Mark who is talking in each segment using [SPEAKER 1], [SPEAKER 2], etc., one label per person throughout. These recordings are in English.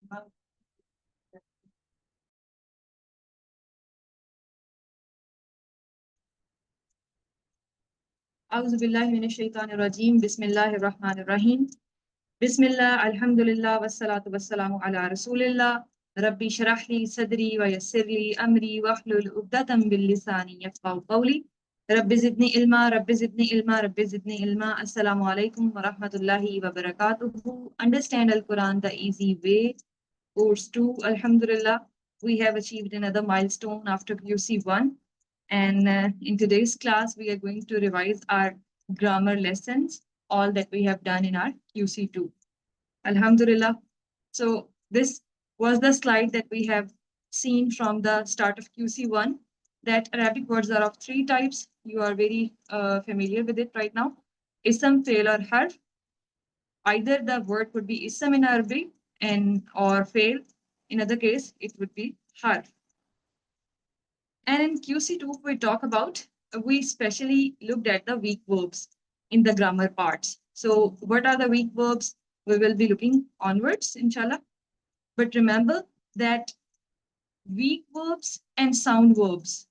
[SPEAKER 1] أعوذ بالله من الشيطان الرجيم بسم الله الرحمن الرحيم بسم الله الحمد لله والصلاة والسلام على رسول الله ربي اشرح لي صدري ويسر لي أمري واحلل عقدة من لساني يفقهوا قولي رب زدني علما رب زدني علما رب زدني علما السلام عليكم ورحمة الله وبركاته. Understand Al-Quran the easy way. Course 2, Alhamdulillah, we have achieved another milestone after QC1. And in today's class, we are going to revise our grammar lessons, all that we have done in our QC2. Alhamdulillah. So this was the slide that we have seen from the start of QC1, that Arabic words are of three types. You are very familiar with it right now. Ism, fail, or harf. Either the word could be ism in Arabic and or fail. In other case, it would be harf. And in QC2, we specially looked at the weak verbs in the grammar parts. So what are the weak verbs? We will be looking onwards, inshallah. But remember that weak verbs and sound verbs,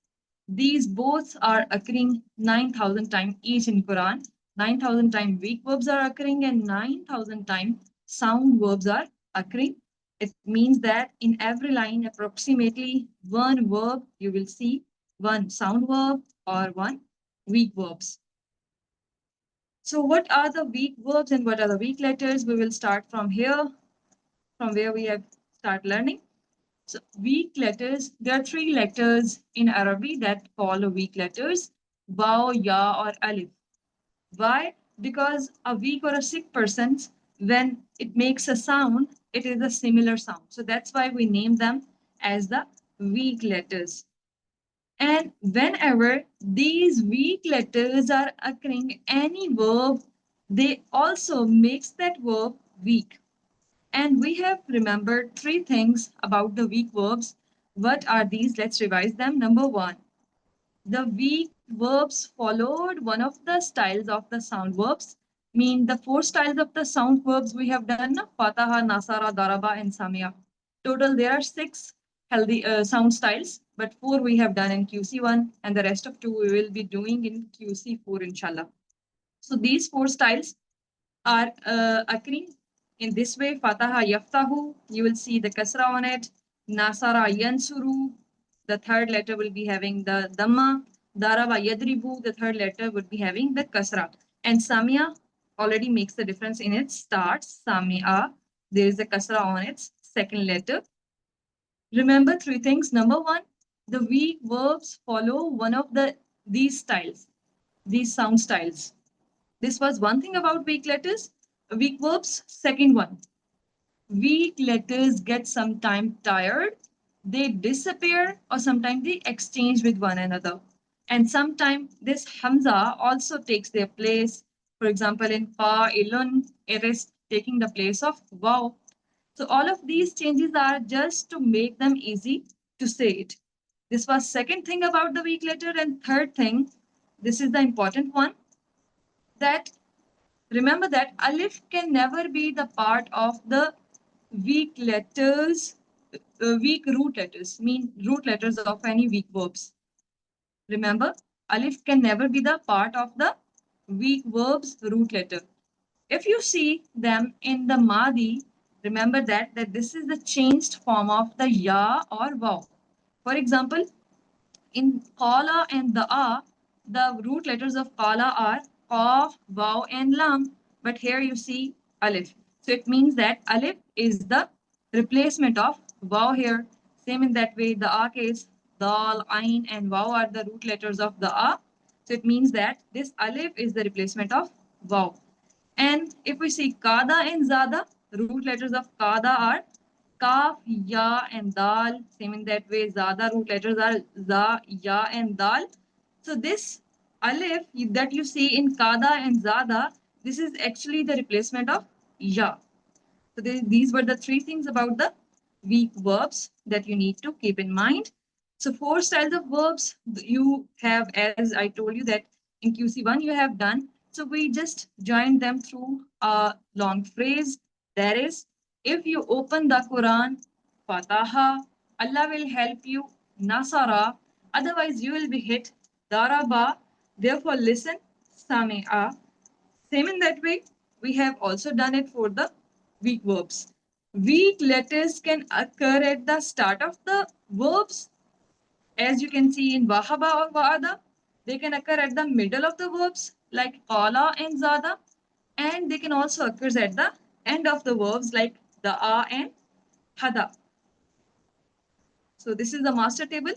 [SPEAKER 1] these both are occurring 9,000 times each in Quran. 9,000 times weak verbs are occurring and 9,000 times sound verbs are occurring. It means that in every line, approximately one verb, you will see one sound verb or one weak verbs. So what are the weak verbs and what are the weak letters? We will start from here, from where we have start learning. So weak letters, there are three letters in Arabic that follow weak letters: waw, ya, or alif. Why? Because a weak or a sick person, when it makes a sound, it is a similar sound. So that's why we name them as the weak letters. And whenever these weak letters are occurring any verb, they also makes that verb weak. And we have remembered three things about the weak verbs. What are these? Let's revise them. Number one, the weak verbs followed one of the styles of the sound verbs. Mean the four styles of the sound verbs we have done: Fataha, Nasara, Daraba, and Samia. Total, there are six healthy sound styles, but four we have done in QC1, and the rest of two we will be doing in QC4, inshallah. So these four styles are occurring in this way: Fataha Yaftahu, you will see the kasra on it. Nasara Yansuru, the third letter will be having the Dhamma. Daraba Yadribu, the third letter would be having the kasra. And Samia already makes the difference in its start. Samia, there is a kasra on its second letter. Remember three things. Number one, the weak verbs follow one of these styles, these sound styles. This was one thing about weak letters. Weak verbs, second one. Weak letters get sometimes tired, they disappear, or sometimes they exchange with one another. And sometimes this Hamza also takes their place. For example, in Fa'ilun, it is taking the place of Waw. So all of these changes are just to make them easy to say it. This was second thing about the weak letter. And third thing, this is the important one, that remember that alif can never be the part of the weak letters, weak root letters, mean root letters of any weak verbs. Remember, alif can never be the part of the weak verbs root letter. If you see them in the Madi, remember that this is the changed form of the ya or waw. For example, in qala and the the root letters of qala are qaf, waw, and lam. But here you see alif. So it means that alif is the replacement of waw here. Same in that way, the case, dal, ain, and waw are the root letters of the So it means that this alif is the replacement of waw. And if we see kada and zada, root letters of kada are kaf, ya, and dal. Same in that way, zada root letters are za, ya, and dal. So this alif that you see in kada and zada, this is actually the replacement of ya. So these were the three things about the weak verbs that you need to keep in mind. So four styles of verbs you have, as I told you that in QC1 you have done. So we just joined them through a long phrase. That is, If you open the Quran, Fataha, Allah will help you, Nasara, otherwise you will be hit, Daraba. Therefore, listen, Sami'a. Same in that way, we have also done it for the weak verbs. Weak letters can occur at the start of the verbs, as you can see in Wahaba or Wa'ada. They can occur at the middle of the verbs, like Qala and Zada, and they can also occur at the end of the verbs, like Da'a and Hada. So this is the master table.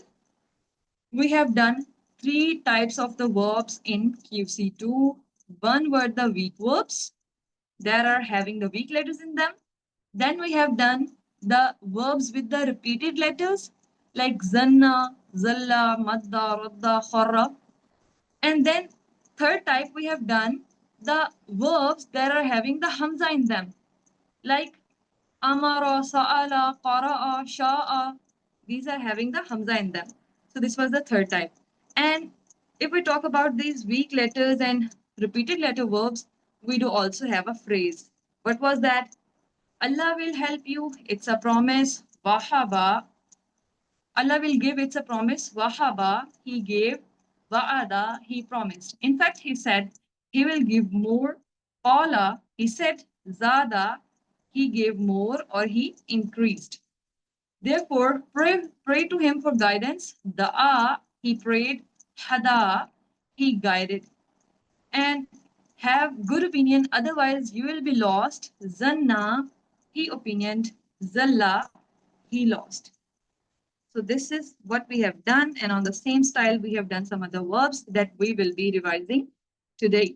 [SPEAKER 1] We have done 3 types of the verbs in QC2. One were the weak verbs that are having the weak letters in them. Then we have done the verbs with the repeated letters like zanna, zalla, madda, radda, kharra. And then third type we have done the verbs that are having the hamza in them like amara, sa'ala, qara'a, sha'a. These are having the hamza in them. So this was the third type. And if we talk about these weak letters and repeated letter verbs, we do also have a phrase. What was that? Allah will help you. It's a promise. Wahaba. Allah will give. It's a promise. Wahaba. He gave. Wa'ada. He promised. In fact, he said he will give more. Qala. He said. Zada. He gave more or he increased. Therefore, pray to him for guidance. Da'a. He prayed. Hada. He guided. And have good opinion, otherwise you will be lost. Zanna, he opinioned. Zalla, he lost. So this is what we have done, and on the same style we have done some other verbs that we will be revising today.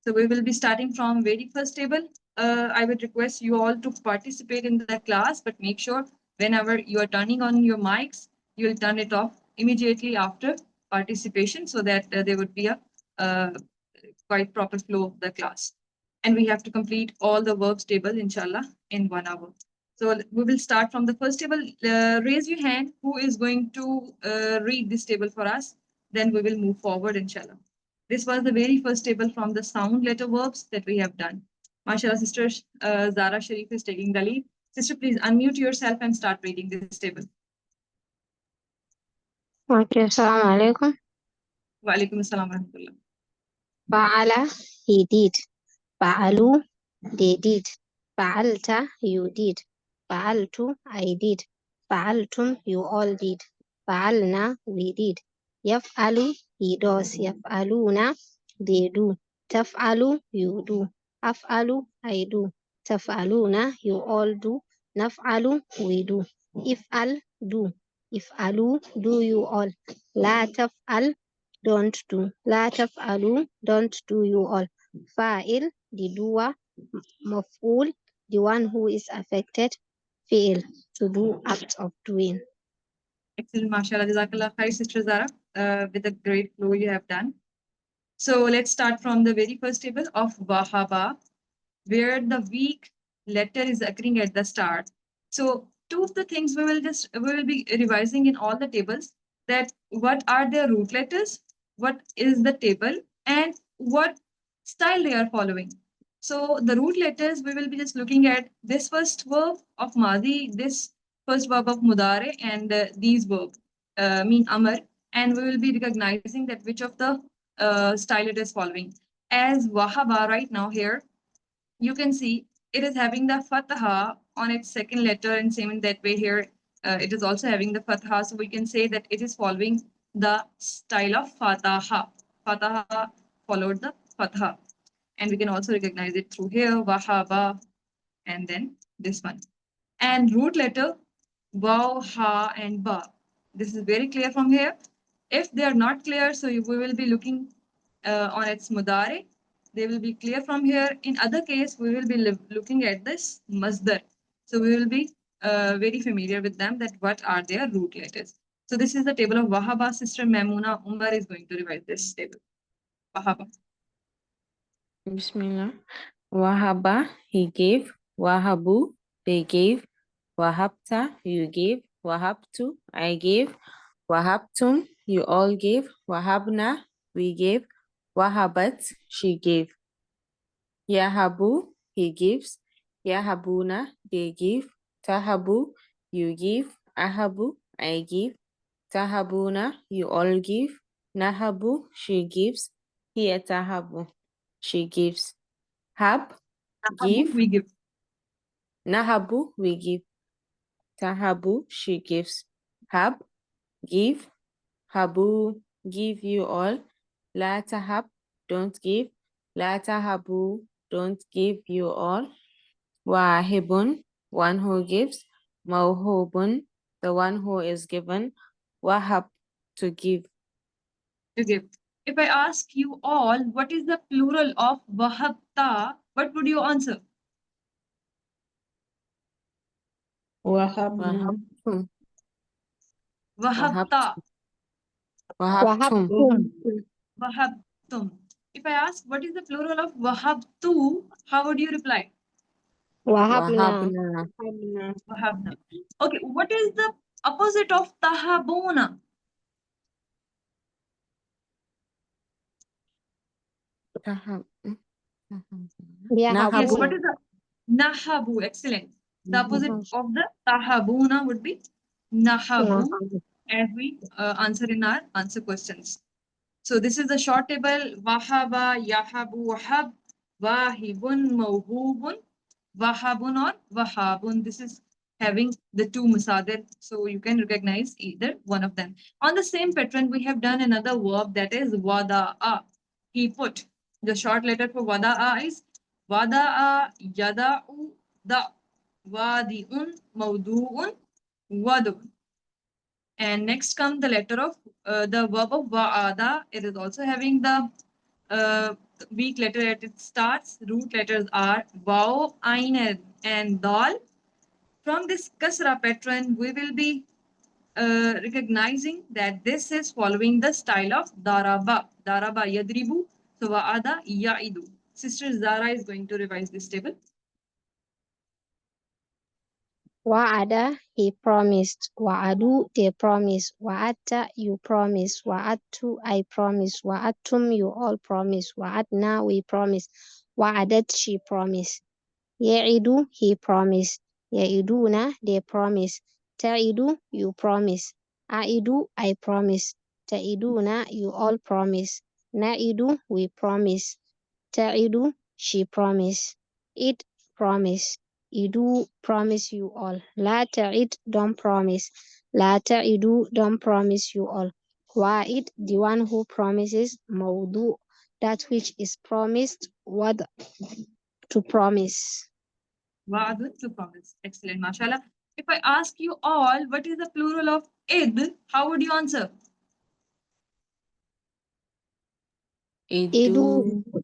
[SPEAKER 1] So we will be starting from very first table. I would request you all to participate in the class, but make sure whenever you are turning on your mics, you will turn it off immediately after participation so that there would be a uh, quite proper flow of the class. And we have to complete all the verbs table, inshallah, in 1 hour. So we will start from the first table. Raise your hand who is going to read this table for us. Then we will move forward, inshallah. This was the very first table from the sound letter verbs that we have done. MashaAllah, Sister Zara Sharif is taking the lead. Sister, please unmute yourself and start reading this table.
[SPEAKER 2] Okay, assalamu alaikum.
[SPEAKER 1] Wa alaikum assalam wa rahmatullah.
[SPEAKER 2] Fa'ala, he did. Fa'alu, they did. Fa'alta, you did. Fa'altu, I did. Fa'altum, you all did. Fa'alna, we did. Yaf'alu, he does. Yaf'aluna, they do. Taf'alu, you do. Af'alu, I do. Taf'aluna, you all do. Naf'alu, we do. If'al, do. If'alu, do you all. La taf'al, don't do. La taf'alu, don't do you all. Fa'il, the doer. Maf'ul, the one who is affected. Fi'il, to do, act of doing.
[SPEAKER 1] Excellent, mashallah. Jazakallah khair, Sister Zara, with a great flow you have done. So let's start from the very first table of Wahaba, where the weak letter is occurring at the start. So two of the things we will be revising in all the tables, that what are their root letters, what is the table, and what style they are following. So the root letters, we will be just looking at this first verb of Madi, this first verb of Mudare, and these verbs mean Amar, and we will be recognizing that which of the style it is following. As Wahaba right now here, you can see it is having the fatha on its second letter, and same in that way here, it is also having the fatha. So we can say that it is following the style of fataha. Fataha followed the fatha. And we can also recognize it through here, wahaba, and then this one. And root letter, waw, ha, and ba. This is very clear from here. If they are not clear, so we will be looking on its mudare. They will be clear from here. In other case, we will be looking at this masdar. So we will be very familiar with them, that what are their root letters. So this is the table of Wahaba. Sister Mamuna Umar is going to revise this table. Wahaba.
[SPEAKER 3] Bismillah. Wahaba, he gave. Wahabu, they gave. Wahabta, you gave. Wahabtu, I gave. Wahabtum, you all gave. Wahabna, we gave. Wahabat, she gave. Yahabu, he gives. Yahabuna, they give. Tahabu, you give. Ahabu, I give. Tahabuna, you all give. Nahabu, she gives. Here Tahabu, she gives. Hab,
[SPEAKER 1] Abu,
[SPEAKER 3] give.
[SPEAKER 1] we give.
[SPEAKER 3] Nahabu, we give. Tahabu, she gives. Hab, give. Habu, give you all. La tahab, don't give. La tahabu, don't give you all. Wahibun, one who gives. Mawhubun, the one who is given. Wahab, to give.
[SPEAKER 1] To give. If I ask you all, what is the plural of wahabta? What would you answer?
[SPEAKER 4] وهبنا
[SPEAKER 3] Wahabtum,
[SPEAKER 1] Wahabta.
[SPEAKER 3] wahabtum,
[SPEAKER 2] وهبتم
[SPEAKER 1] Wahabtum. If I ask what is the plural of wahabtu, how would you reply?
[SPEAKER 2] وهبنا
[SPEAKER 3] wahabna,
[SPEAKER 4] وهبنا
[SPEAKER 1] Wahabna. Okay, what is the opposite of tahabuna?
[SPEAKER 3] tahab,
[SPEAKER 2] يهبون
[SPEAKER 1] Yes, what
[SPEAKER 3] nahabu,
[SPEAKER 1] is the nahabu? Excellent. The opposite of the tahabuna would be nahabu,
[SPEAKER 2] نعم.
[SPEAKER 1] as we answer in our answer questions. So this is the short table. Wahaba, yahabu, wahab, wahibun, mawhubun, wahabun or wahabun. This is having the two musadir, so you can recognize either one of them. On the same pattern, we have done another verb, that is wada'a. He put. The short letter for wada'a is wada'a, yada'u, da, wadi'un, mawdu'un, wadun. And next comes the letter of the verb of wa'ada. It is also having the weak letter at its starts. Root letters are waw, ain, and dal. From this kasra pattern, we will be recognizing that this is following the style of daraba. Daraba yadribu. So wa'ada ya'idu. Sister Zara is going to revise this table.
[SPEAKER 2] وعد he promised وعدوا they promise وعدت you promise وعدت I promise وعدتم you all promise وعدنا we promise وعدت she promise يعد he promise يعدون they promise تعد you promise أعد I promise تعدون you all promise نعد we promise تعد she promise it promise idu promise you all لا تعد don't promise لا تعدوا don't promise you all وعد the one who promises موضوع that which is promised what to promise
[SPEAKER 1] Wa'adun to promise. Excellent, mashallah. If I ask you all, what is the plural of id? How would you answer?
[SPEAKER 2] idu
[SPEAKER 3] idu,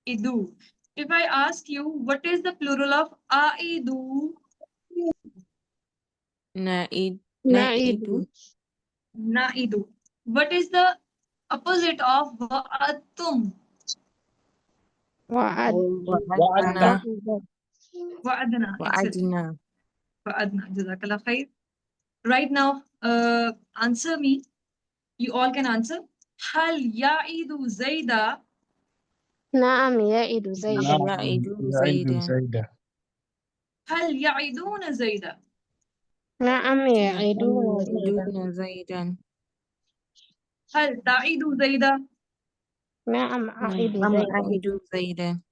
[SPEAKER 1] Idu. If I ask you, what is the plural of aidu?
[SPEAKER 3] naid,
[SPEAKER 2] نعد
[SPEAKER 3] naidu,
[SPEAKER 1] Naidu. What is the opposite of wa'adtum?
[SPEAKER 2] وعد
[SPEAKER 3] wa'adna,
[SPEAKER 2] وعد
[SPEAKER 1] Wa'adna. Excellent.
[SPEAKER 3] wa'adna.
[SPEAKER 1] Wa'adna. Jazakallah khair. Right now, answer me. You all can answer. Hal ya'idu zayda?
[SPEAKER 2] نعم يعد زيد
[SPEAKER 3] Hal
[SPEAKER 4] نعم
[SPEAKER 3] ya'idu
[SPEAKER 4] يعيد
[SPEAKER 3] zaydan.
[SPEAKER 4] زيدا
[SPEAKER 1] Hal ya'iduna zayda?
[SPEAKER 2] نعم
[SPEAKER 3] Na'am
[SPEAKER 2] يعدون زيدا
[SPEAKER 3] ya'iduna zaydan.
[SPEAKER 1] Hal ta'idu zayda?
[SPEAKER 2] نعم أعد
[SPEAKER 3] Na'am
[SPEAKER 2] زيدا
[SPEAKER 3] a'idu zaydan.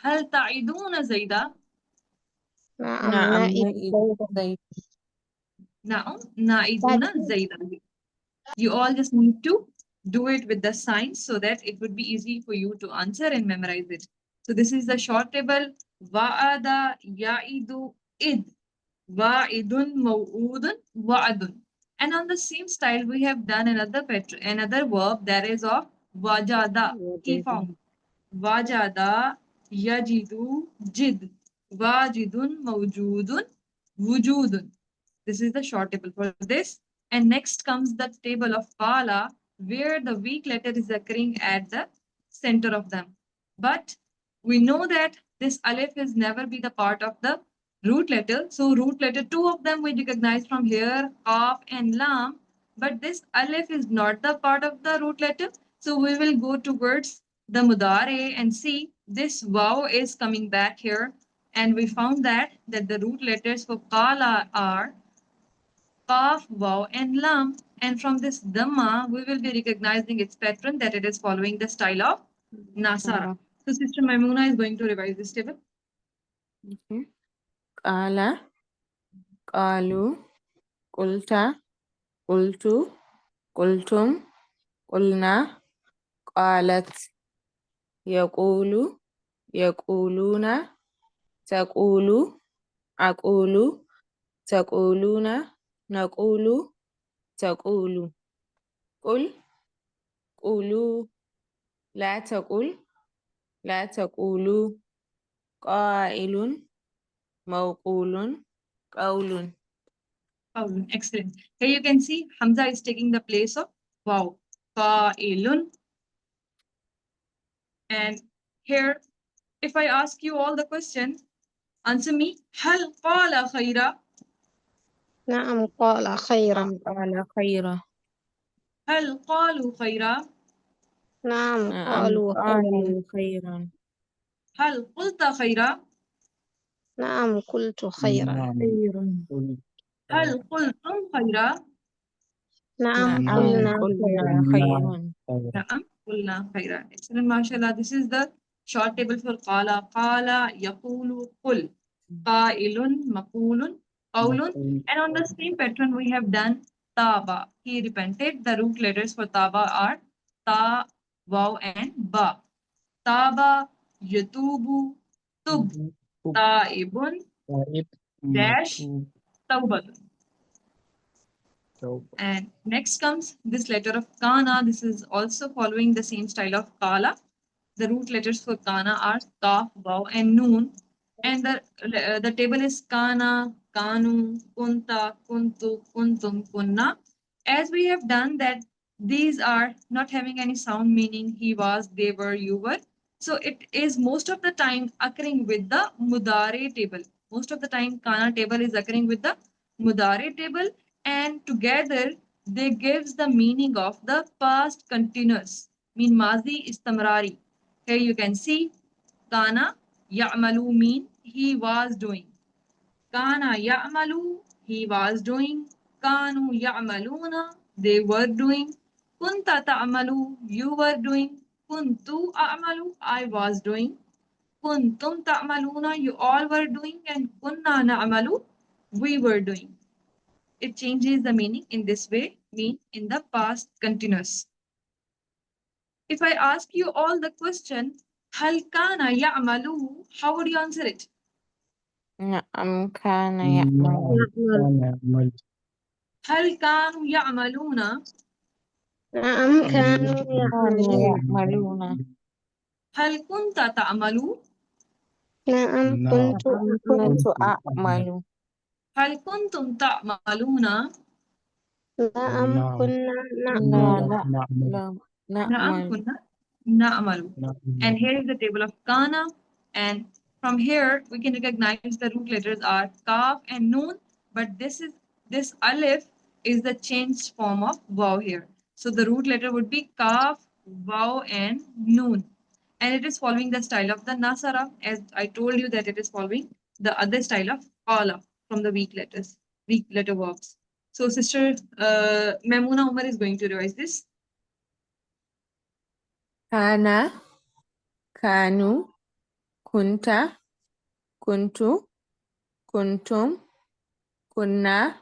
[SPEAKER 1] هل تعيدون زيدا؟
[SPEAKER 2] نعم
[SPEAKER 3] Na'am
[SPEAKER 2] نعد
[SPEAKER 3] na'idu
[SPEAKER 2] زيدا
[SPEAKER 3] zaydan.
[SPEAKER 1] نعم نعيدون زيدا. You all just need to do it with the signs so that it would be easy for you to answer and memorize it. So this is the short table. Wa'ada ya'idu id. Wa'idun maw'udun wa'adun. And on the same style, we have done another verb that is of wajada. He found. Wajada yajidu jid. Wajidun mawjudun wujudun. This is the short table for this. And next comes the table of Qala, where the weak letter is occurring at the center of them. But we know that this alif is never be the part of the root letter. So root letter, two of them we recognize from here, Qaf and Lam. But this alif is not the part of the root letter. So we will go towards the Mudare and see this waw is coming back here And we found that the root letters for qala are qaf, waw, and lam. And from this dhamma, we will be recognizing its pattern that it is following the style of nasara. So Sister Maimuna is going to revise this table.
[SPEAKER 3] Okay. Qala, qalu, qulta, qultu, qultum, qulna, qalat, yaqulu, yaquluna, taqulu, aqulu, taquluna, naqulu, taqulu. قل قولوا لا تقل لا تقولوا قائل موقول قول.
[SPEAKER 1] Oh, excellent. Here you can see Hamza is taking the place of waw. Qa'ilun. And here, if I ask you all the questions, answer me. Hal qala khayra?
[SPEAKER 2] نعم قال خيرا.
[SPEAKER 3] نعم قال خيرا.
[SPEAKER 1] Hal qalu khayra?
[SPEAKER 2] نعم
[SPEAKER 3] نعم
[SPEAKER 2] قالوا خيرا.
[SPEAKER 3] قالوا خيرا.
[SPEAKER 1] Hal qulta khayra?
[SPEAKER 2] نعم قلت خيرا.
[SPEAKER 3] خيرا.
[SPEAKER 1] Hal qultum khayra?
[SPEAKER 2] نعم
[SPEAKER 3] نعم
[SPEAKER 2] قلنا
[SPEAKER 3] قلنا
[SPEAKER 2] خيرا.
[SPEAKER 3] خيرا.
[SPEAKER 1] Na'am, qulna khayra. Excellent, mashallah. This is the short table for qala. Qala, yaqulu, qul. Qailun, maqulun, qawlun. And on the same pattern, we have done taba. He repented. The root letters for taba are ta, waw, and ba. Taba, yatubu, tub, taibun, dash, tawbatun. And next comes this letter of kana. This is also following the same style of kala. The root letters for kana are kaf, waw, and noon. And the table is kana, kanu, kunta, kuntu, kuntum, kunna. As we have done that, these are not having any sound meaning. He was, they were, you were. So it is most of the time occurring with the mudare table. Most of the time, kana table is occurring with the mudare table, and together they gives the meaning of the past continuous. Mean mazi istamrari. Here you can see kana ya'malu mean he was doing. Kana ya'malu, he was doing. Kanu ya'maluna, they were doing. Kunta ta'malu, you were doing. Kuntu a'malu, I was doing. Kuntum ta'maluna, you all were doing. And kunna na'malu, we were doing. It changes the meaning in this way, mean in the past continuous. If I ask you all the question, hal kana ya'malu, how would you answer it?
[SPEAKER 3] نعم كان يعمل.
[SPEAKER 1] هل كانوا يعملون؟
[SPEAKER 2] نعم كانوا
[SPEAKER 3] كانوا
[SPEAKER 2] يعملون.
[SPEAKER 3] يعملون.
[SPEAKER 1] هل كنت تعمل؟
[SPEAKER 2] نعم كنت
[SPEAKER 3] نعم
[SPEAKER 2] أعمل.
[SPEAKER 3] كنت أعمل.
[SPEAKER 1] هل كنتم تعملون؟
[SPEAKER 2] نعم كنا
[SPEAKER 3] لا
[SPEAKER 2] نعمل.
[SPEAKER 3] نعلم
[SPEAKER 1] نعم
[SPEAKER 3] نعمل.
[SPEAKER 1] كنا نعمل. And here is the table of kana. And from here, we can recognize the root letters are kaf and noon. But this alif is the changed form of waw here. So the root letter would be kaf, waw, and noon. And it is following the style of the nasara, as I told you that it is following the other style of qala from the weak letters, weak letter verbs. So Sister Maimuna Umar is going to revise this.
[SPEAKER 3] كان كانوا كنت كنت كنتم كنا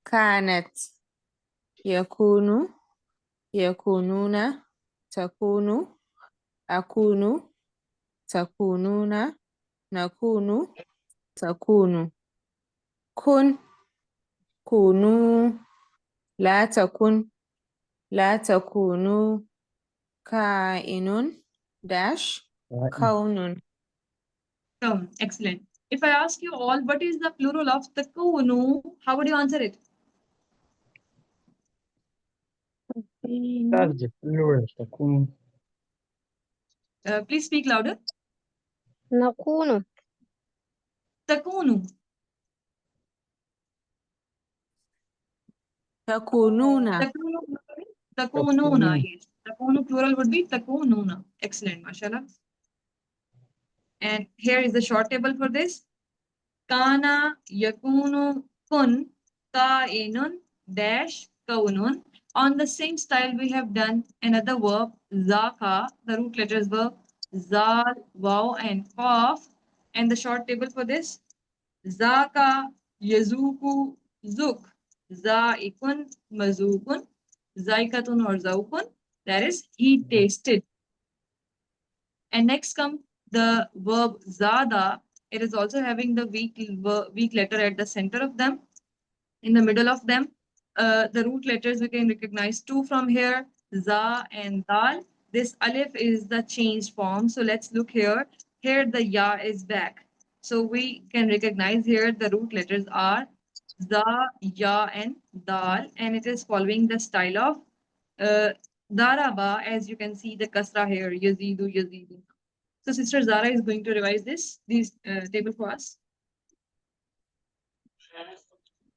[SPEAKER 3] كانت يكون يكونون تكون أكون تكونون نكون تكون كن كونوا لا تكن لا تكونوا كائن داش كون.
[SPEAKER 1] Excellent. If I ask you all, what is the plural of takunu? How would you answer it? Please speak louder.
[SPEAKER 2] نكون.
[SPEAKER 1] Takunu.
[SPEAKER 3] تكونون.
[SPEAKER 1] Takununa. Yes. Takunu plural would be takununa. Excellent, mashallah. And here is the short table for this. Kana yakunu kun kainun dash kaunun. On the same style, we have done another verb, zaka, the root letters verb, zal, waw, and qaf. And the short table for this, zaka yazuku zuk, zaikun mazukun, zaikatun or zaukun, that is, he tasted. And next comes the verb zada. It is also having the weak letter at the center of them. In the middle of them, the root letters we can recognize two from here, za and dal. This alif is the changed form. So let's look here. Here the ya is back. So we can recognize here the root letters are za, ya, and dal, and it is following the style of uh, daraba, as you can see the kasra here, yazidu, yazidu. So Sister Zara is going to revise these table for us.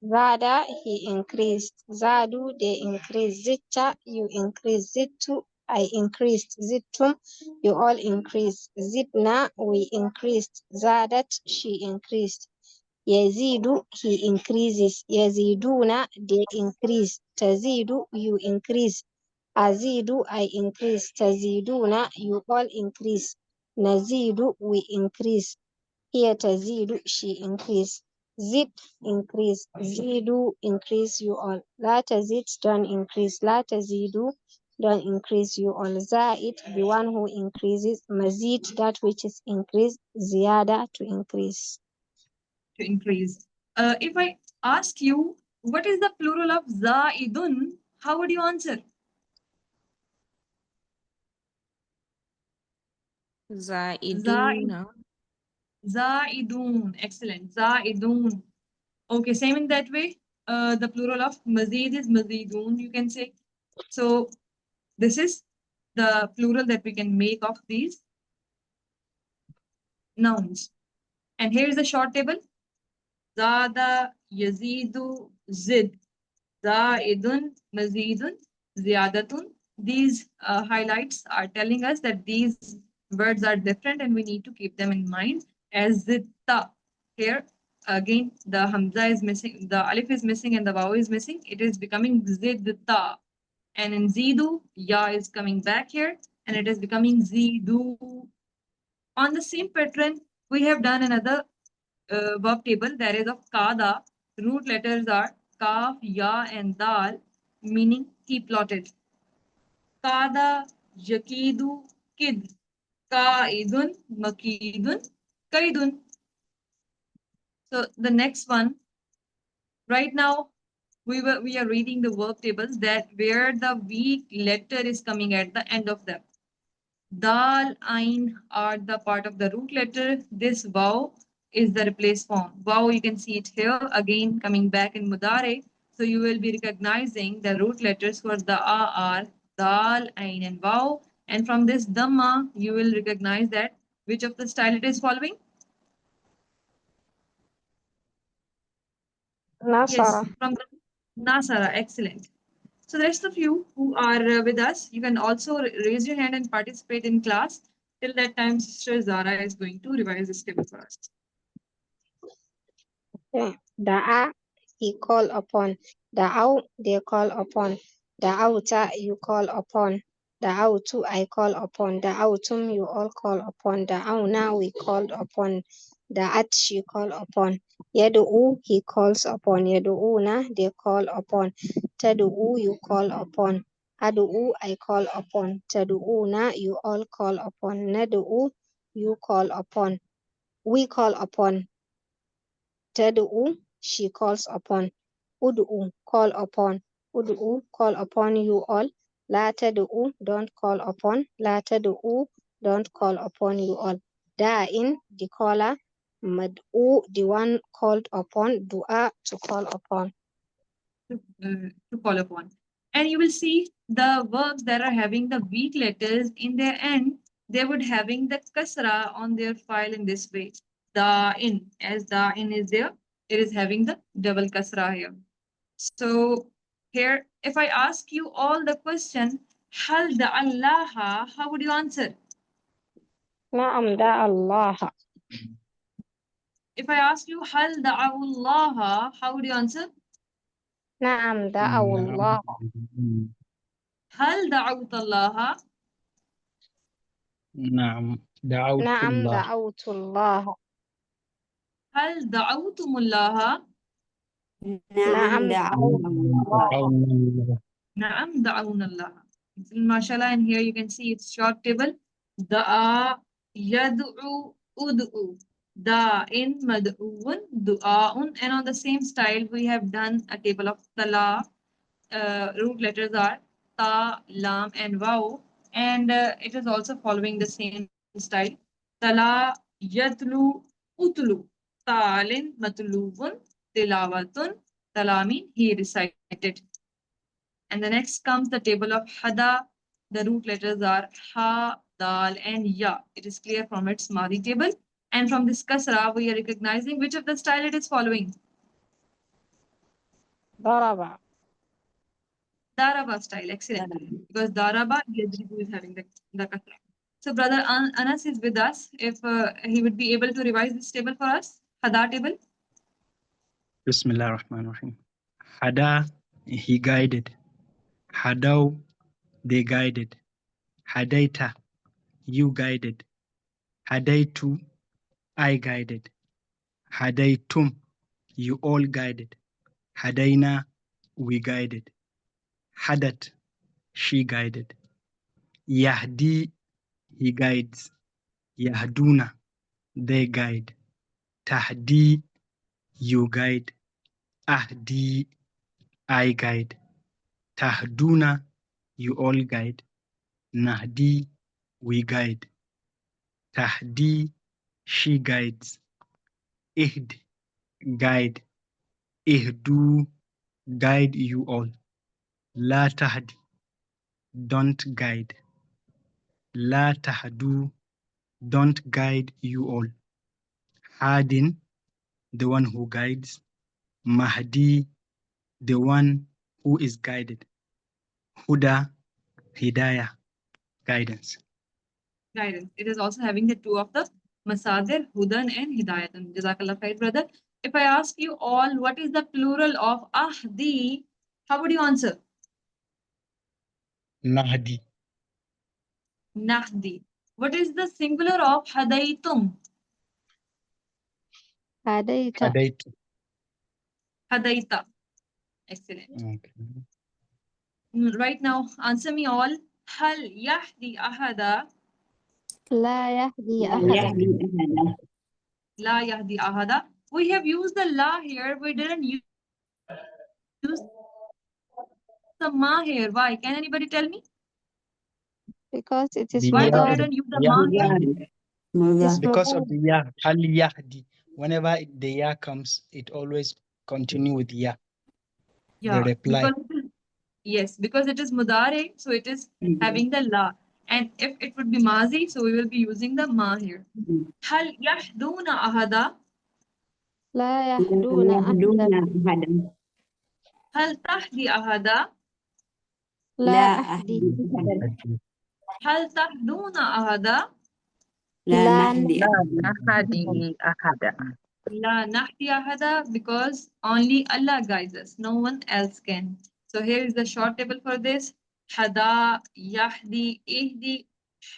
[SPEAKER 2] Zada, he increased. Zadu, they increased. Zitta, you increased. Zittu, I increased. Zittum, you all increased. Zidna, we increased. Zadat, she increased. Yazidu, he increases. Yaziduna, they increase. Tazidu, you increase. Azidu, I increase. Taziduna, you all increase. Nazidu, we increase. Here tazidu, she increase. Zid, increase. Zidu, increase you all. La tazid, don't increase. La tazidu, don't increase you all. Zaid, the one who increases. Mazid, that which is increased. Ziyada, to increase.
[SPEAKER 1] To increase. If I ask you, what is the plural of zaidun? How would you answer?
[SPEAKER 3] Zaiduna.
[SPEAKER 1] Zaidun. Excellent. Zaidun. Okay, same in that way. The plural of mazid is mazidun, you can say. So this is the plural that we can make of these nouns. And here is the short table. Zada, yazidu, zid. Zaidun, mazidun, ziyadatun. These highlights are telling us that these words are different and we need to keep them in mind. As zitta, here again the hamza is missing, the alif is missing, and the waw is missing. It is becoming zitta. And in zidu, ya is coming back here, and it is becoming zidu. On the same pattern, we have done another verb table, that is of kada. Root letters are kaf, ya, and dal, meaning he plotted. Kada, yakidu, kid, kaidun, makidun, kaidun. So the next one, right now, we are reading the verb tables that where the weak letter is coming at the end of them. Dal, ain are the part of the root letter. This waw is the replace form. Waw, you can see it here again coming back in mudare. So you will be recognizing the root letters for the a are dal, ain, and waw. And from this dhamma, you will recognize that which of the style it is following. Yes,
[SPEAKER 2] Nasara.
[SPEAKER 1] from the Nasara. Excellent. So the rest of you who are with us, you can also raise your hand and participate in class. Till that time, Sister Zara is going to revise this table for us.
[SPEAKER 2] Okay. Da'a, he call upon. Da'au, they call upon. Da'auta, you call upon. Da'autu, I call upon. Da'autum, you all call upon. Da'auna, we called upon. Da'at, she call upon. Yadu'u, he calls upon. Yadu'una, they call upon. Tadu'u, you call upon. Adu'u, I call upon. Tadu'una, you all call upon. Nadu'u, you call upon. We call upon. Tad'u, she calls upon. Ud'u, call upon. Ud'u, call upon you all. La tad'u, don't call upon. La tad'u, don't call upon you all. Da'in, the caller. Mad'u, the one called upon. Du'a, to call upon.
[SPEAKER 1] To call upon. And you will see the verbs that are having the weak letters in their end, they would having the kasra on their file in this way. The in, as the in is there, it is having the double kasra here. So here, if I ask you all the question, hal da Allah, how would you answer?
[SPEAKER 2] نعم دعا الله.
[SPEAKER 1] If I ask you هل دعوا الله, how would you answer?
[SPEAKER 2] نعم دعوا الله.
[SPEAKER 1] هل دعوت الله?
[SPEAKER 4] نعم دعوت
[SPEAKER 2] نعم
[SPEAKER 4] الله.
[SPEAKER 2] دعوت الله.
[SPEAKER 1] هل دعوتم الله?
[SPEAKER 2] نعم دعوت الله.
[SPEAKER 4] دعونا الله.
[SPEAKER 1] نعم دعونا الله. MashaAllah, and here you can see it's short table. Da'a, yad'u, ud'u. Da'in, mad'uun, du'a'un. And on the same style, we have done a table of tala. Root letters are ta, lam, and waw. And it is also following the same style. Tala, yatlu, utlu. Ta'alin, matlubun, tilawatun. Talamin, he recited. And the next comes the table of hada. The root letters are ha, dal, and ya. It is clear from its Madi table. And from this kasra, we are recognizing which of the style it is following.
[SPEAKER 2] ضرب.
[SPEAKER 1] Daraba style, excellent. Because Daraba, Yadribu is having the kasra. So brother Anas is with us. If he would be able to revise this table for us, hada table.
[SPEAKER 4] Bismillah ar-Rahman ar-Rahim. Hada, he guided. Hadaw, they guided. Hadaita, you guided. Hadaitu, I guided. Hadaitum, you all guided. Hadaina, we guided. Hadat, she guided. Yahdi, he guides. Yahduna, they guide. Tahdi, you guide. Ahdi, I guide. Tahduna, you all guide. Nahdi, we guide. Tahdi, she guides. Ihd, guide. Ihdu, guide you all. La tahdi, don't guide. La tahdu, don't guide you all. Hadin, the one who guides. Mahdi, the one who is guided. Huda, hidayah, guidance.
[SPEAKER 1] Guidance. It is also having the two of the Masadir, Hudan, and Hidayatan. Jazakallah khair, brother. If I ask you all, what is the plural of Ahdi? How would you answer?
[SPEAKER 4] Nahdi,
[SPEAKER 1] Nahdi. What is the singular of Hadaitum?
[SPEAKER 2] هديت.
[SPEAKER 4] hadaitu.
[SPEAKER 1] Hadaita. Excellent.
[SPEAKER 4] Okay.
[SPEAKER 1] Right now, answer me all. Hal yahdi ahada?
[SPEAKER 2] لا يهدي أحدا.
[SPEAKER 1] La yahdi ahada. We have used the la here. We didn't use the ma here. Why? Can anybody tell me?
[SPEAKER 2] Because it is
[SPEAKER 4] The
[SPEAKER 1] Why we
[SPEAKER 4] ya,
[SPEAKER 1] didn't use the
[SPEAKER 4] ya,
[SPEAKER 1] ma here?
[SPEAKER 2] It's
[SPEAKER 4] because of
[SPEAKER 2] مضاف.
[SPEAKER 4] the ya, hal yahdi. Whenever the ya comes, it always continue with ya. The
[SPEAKER 1] Yeah,
[SPEAKER 4] reply.
[SPEAKER 1] yes, because it is mudare, so it is having the la. And if it would be mazi, so we will be using the ma here. Hal yahduna ahada?
[SPEAKER 2] لا يهدون أحدا.
[SPEAKER 1] Hal tahdi ahada?
[SPEAKER 2] لا أهدي.
[SPEAKER 1] Hal tahduna ahada?
[SPEAKER 2] لا
[SPEAKER 3] Ahadi ahada.
[SPEAKER 1] La nahdi ahada, because only Allah guides us, no one else can. So here is the short table for this. Hada, yahdi, ihdi,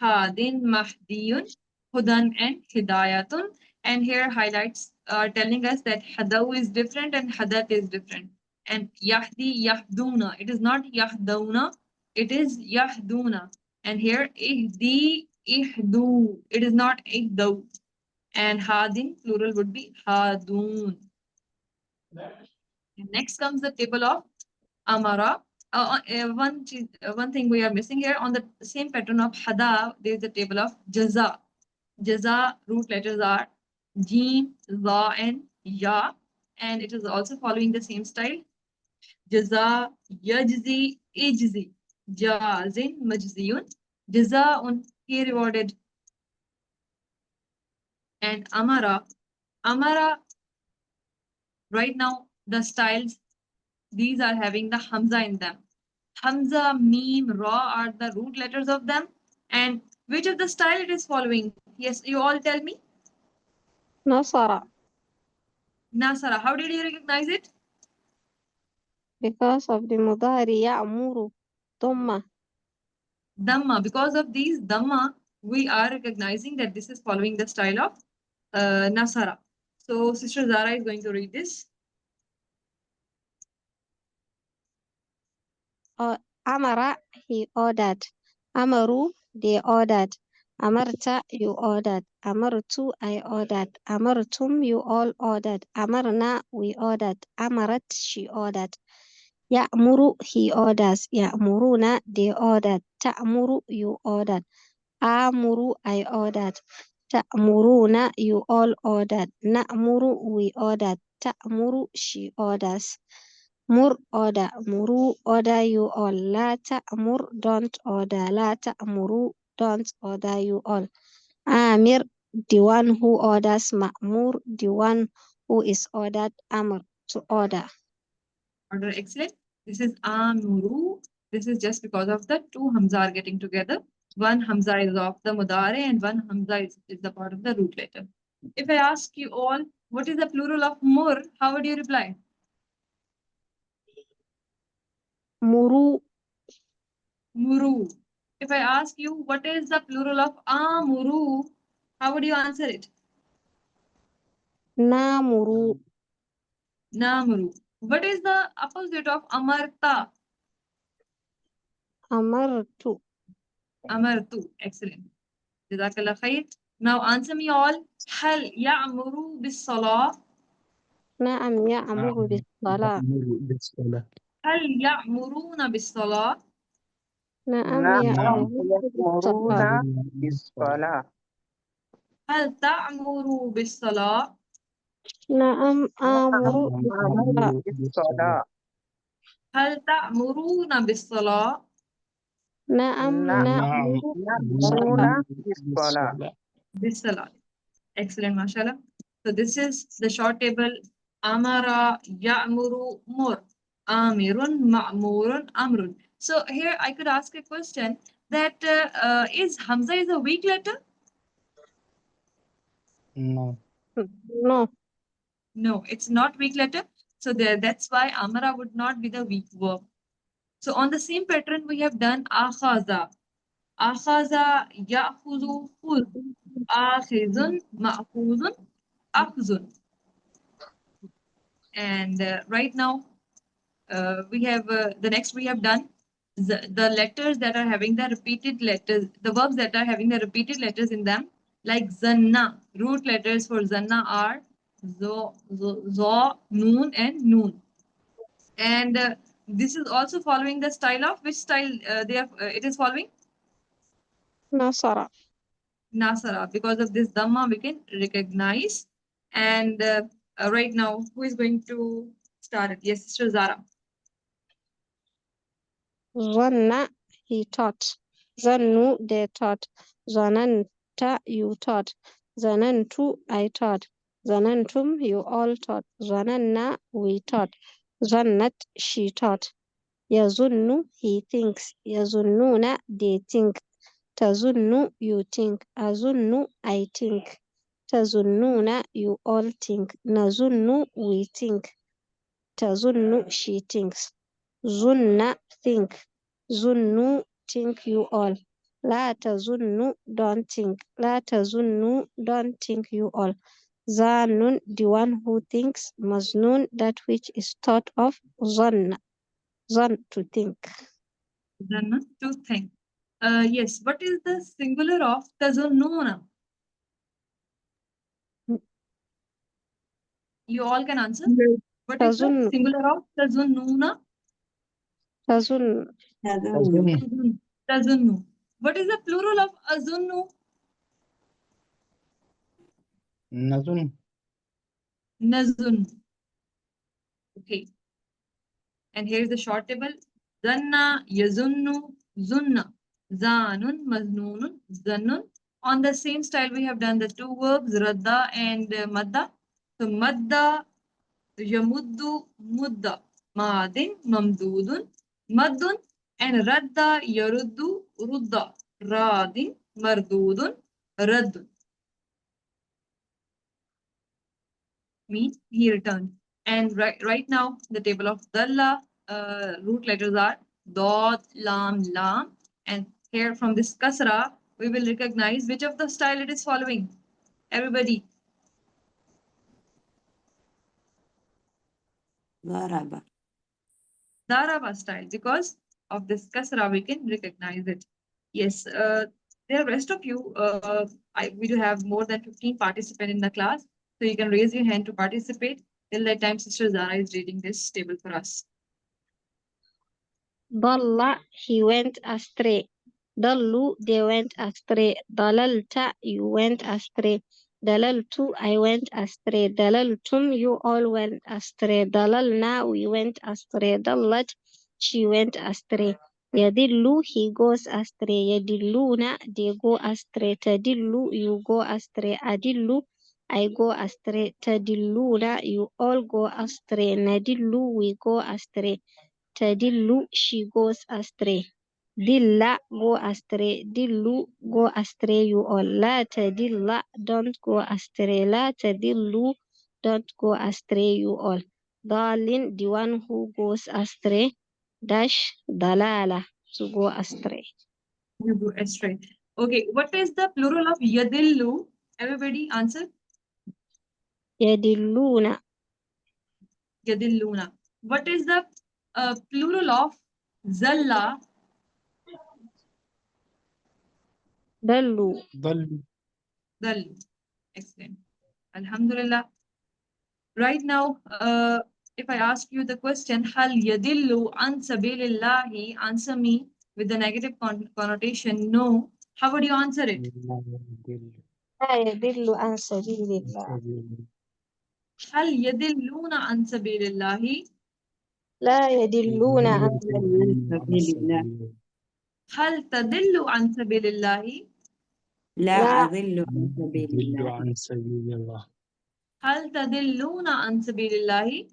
[SPEAKER 1] hadin, mahdiyun, hudan, and hidayatun. And here highlights are telling us that hadaw is different and hadat is different. And yahdi, yahduna, it is not yahduna, it is yahduna. And here ihdi, ihdu, it is not ihdaw. And hadin, plural would be hadun. And next comes the table of amara. One thing we are missing here on the same pattern of hada, there is a table of jaza. Jaza root letters are jim, za, and ya, and it is also following the same style. Jaza, yajzi, ijzi, jazin, majziyun, jazaun, he rewarded. And amara, right now the styles, these are having the hamza in them. Hamza, meme, ra are the root letters of them. And which of the style it is following? Yes, you all tell me.
[SPEAKER 2] نصر.
[SPEAKER 1] Nasara. How did you recognize it?
[SPEAKER 2] Because of the مضارع يأمر ضمة.
[SPEAKER 1] Dhamma. Because of these Dhamma, we are recognizing that this is following the style of Nasara. So Sister Zara is going to read this.
[SPEAKER 2] أمر, he ordered. أمروا, they ordered. أمرت, you ordered. أمرت, I ordered. أمرتم, you all ordered. أمرنا, we ordered. أمرت, she ordered. يأمر, he orders. يأمرون, they ordered. تأمر, you ordered. آمر, I ordered. تأمرون, you all ordered. نأمر, we ordered. تأمر, she orders. مر, order. مروا, order you all. لا تأمر, don't order. لا تأمروا, don't order you all. آمر, the one who orders. مأمور, the one who is ordered. أمر, to order.
[SPEAKER 1] Order, excellent. This is Amuru. This is just because of the two Hamza are getting together. One Hamza is of the Mudare and one Hamza is the part of the root letter. If I ask you all, what is the plural of Mur? How would you reply?
[SPEAKER 2] مروا.
[SPEAKER 1] Muru. If I ask you, what is the plural of Amuru? How would you answer it?
[SPEAKER 2] نامروا.
[SPEAKER 1] Namuru. What is the opposite of Amarta?
[SPEAKER 2] أمرت.
[SPEAKER 1] Amartu. Excellent. Jazakallah khair. Now answer me all. هل يأمر بالصلاة؟
[SPEAKER 2] نعم يأمر
[SPEAKER 4] نعم
[SPEAKER 2] بالصلاة.
[SPEAKER 4] يأمر بالصلاة.
[SPEAKER 1] هل يأمرون بالصلاة؟
[SPEAKER 2] نعم
[SPEAKER 3] نعم
[SPEAKER 2] يأمر
[SPEAKER 3] يأمرون
[SPEAKER 2] بالصلاة.
[SPEAKER 3] بالصلاة.
[SPEAKER 1] هل تأمر بالصلاة؟
[SPEAKER 2] نعم آمر
[SPEAKER 4] نعم
[SPEAKER 2] بالصلاة.
[SPEAKER 4] أمر بالصلاة.
[SPEAKER 3] بالصلاة.
[SPEAKER 1] هل تأمرون بالصلاة؟
[SPEAKER 2] نعم
[SPEAKER 3] نعم
[SPEAKER 2] نأمر
[SPEAKER 3] يأمرون
[SPEAKER 2] بالصلاة.
[SPEAKER 3] بالصلاة.
[SPEAKER 1] بالصلاة. Excellent, mashallah. So this is the short table. Amara, Ya'muru, Mur. Amirun, Ma'murun, Amrun. So here I could ask a question that is Hamza is a weak letter?
[SPEAKER 4] No.
[SPEAKER 2] No.
[SPEAKER 1] No, it's not weak letter. So that's why Amara would not be the weak verb. So on the same pattern, we have done Akhaza. Akhaza, Ya'khuzu, Khuz. Akhizun, Ma'khuzun, Akhzun. And right now, we have the next we have done the letters that are having the repeated letters, the verbs that are having the repeated letters in them, like zanna. Root letters for zanna are zo, noon, and noon. And this is also following the style of which style it is following?
[SPEAKER 2] نصر.
[SPEAKER 1] Nasara. Because of this dhamma, we can recognize. And right now, who is going to start it? Yes, Sister Zara.
[SPEAKER 2] ظن, he thought. ظنوا, they thought. ظننت, you thought. ظننت, I thought. ظننتم, you all thought. ظننا, we thought. ظنت, she thought. يظن, he thinks. يظنون, they think. تظن, you think. أظن, I think. تظنون, you all think. نظن, we think. تظن, she thinks. ظن, think. ظنوا, think you all. لا تظنوا, don't think. لا تظنوا, don't think you all. ظان, the one who thinks. مظنون, that which is thought of. ظن, ظن, to think.
[SPEAKER 1] Zanna, to think. Yes, what is the singular of tazunnuna? You all can answer. What is the
[SPEAKER 2] تظن,
[SPEAKER 1] singular of tazunnuna?
[SPEAKER 2] تظن.
[SPEAKER 4] أظن.
[SPEAKER 1] Tazunnu. What is the plural of azunnu?
[SPEAKER 4] نظن.
[SPEAKER 1] Nazun. Okay. And here's the short table. Zanna, yazunnu, zunna. Zanun, maznunun, zannun. On the same style, we have done the two verbs, radda and madda. So madda, yamuddu, mudda. Madin, mamdudun, maddun. And radda, yaruddu, rudda. Radin, mardudun, raddun. means he returned. And right now, the table of dalla, root letters are dod, lam, lam. And here from this kasra, we will recognize which of the style it is following. Everybody.
[SPEAKER 5] ضرب.
[SPEAKER 1] Daraba style. Because of this kasra, we can recognize it. Yes, there are rest of you. We do have more than 15 participants in the class. So you can raise your hand to participate. Till that time, Sister Zara is reading this table for us.
[SPEAKER 2] Dalla, he went astray. Dallu, they went astray. Dalalta, you went astray. Dalaltu, I went astray. Dalaltum, you all went astray. Dalalna, we went astray. Dallat, she went astray. Yadillu, he goes astray. Yadilluna, they go astray. Tadillu, you go astray. Adillu, I go astray. Tadilluna, you all go astray. Nadillu, we go astray. Tadillu, she goes astray. Dilla, go astray. Dillu, go astray you all. La tadilla, don't go astray. La tadillu, don't go astray you all. Dalin, the one who goes astray. Dash, dalala, to go astray.
[SPEAKER 1] You go astray. Okay, what is the plural of yadillu? Everybody answer.
[SPEAKER 2] Yadilluna,
[SPEAKER 1] Yadilluna. What is the plural of zalla?
[SPEAKER 2] dallu.
[SPEAKER 4] ضل.
[SPEAKER 1] Dallu. Excellent. Alhamdulillah. Right now, if I ask you the question, hal yadillu an sabilillahi, answer me with the negative connotation, no. How would you answer it?
[SPEAKER 4] لا يضل
[SPEAKER 2] La yadillu an sabilillah.
[SPEAKER 4] سبيل
[SPEAKER 1] Hal yadilluna an sabilillahi?
[SPEAKER 2] La yadilluna an
[SPEAKER 4] يضلون عن
[SPEAKER 5] سبيل الله.
[SPEAKER 4] سبيل
[SPEAKER 1] Hal tadillu an sabilillahi?
[SPEAKER 5] لا
[SPEAKER 2] لا.
[SPEAKER 5] أضل عن سبيل
[SPEAKER 4] يضل
[SPEAKER 5] الله.
[SPEAKER 4] عن سبيل الله.
[SPEAKER 1] Hal tadilluna an sabilillahi?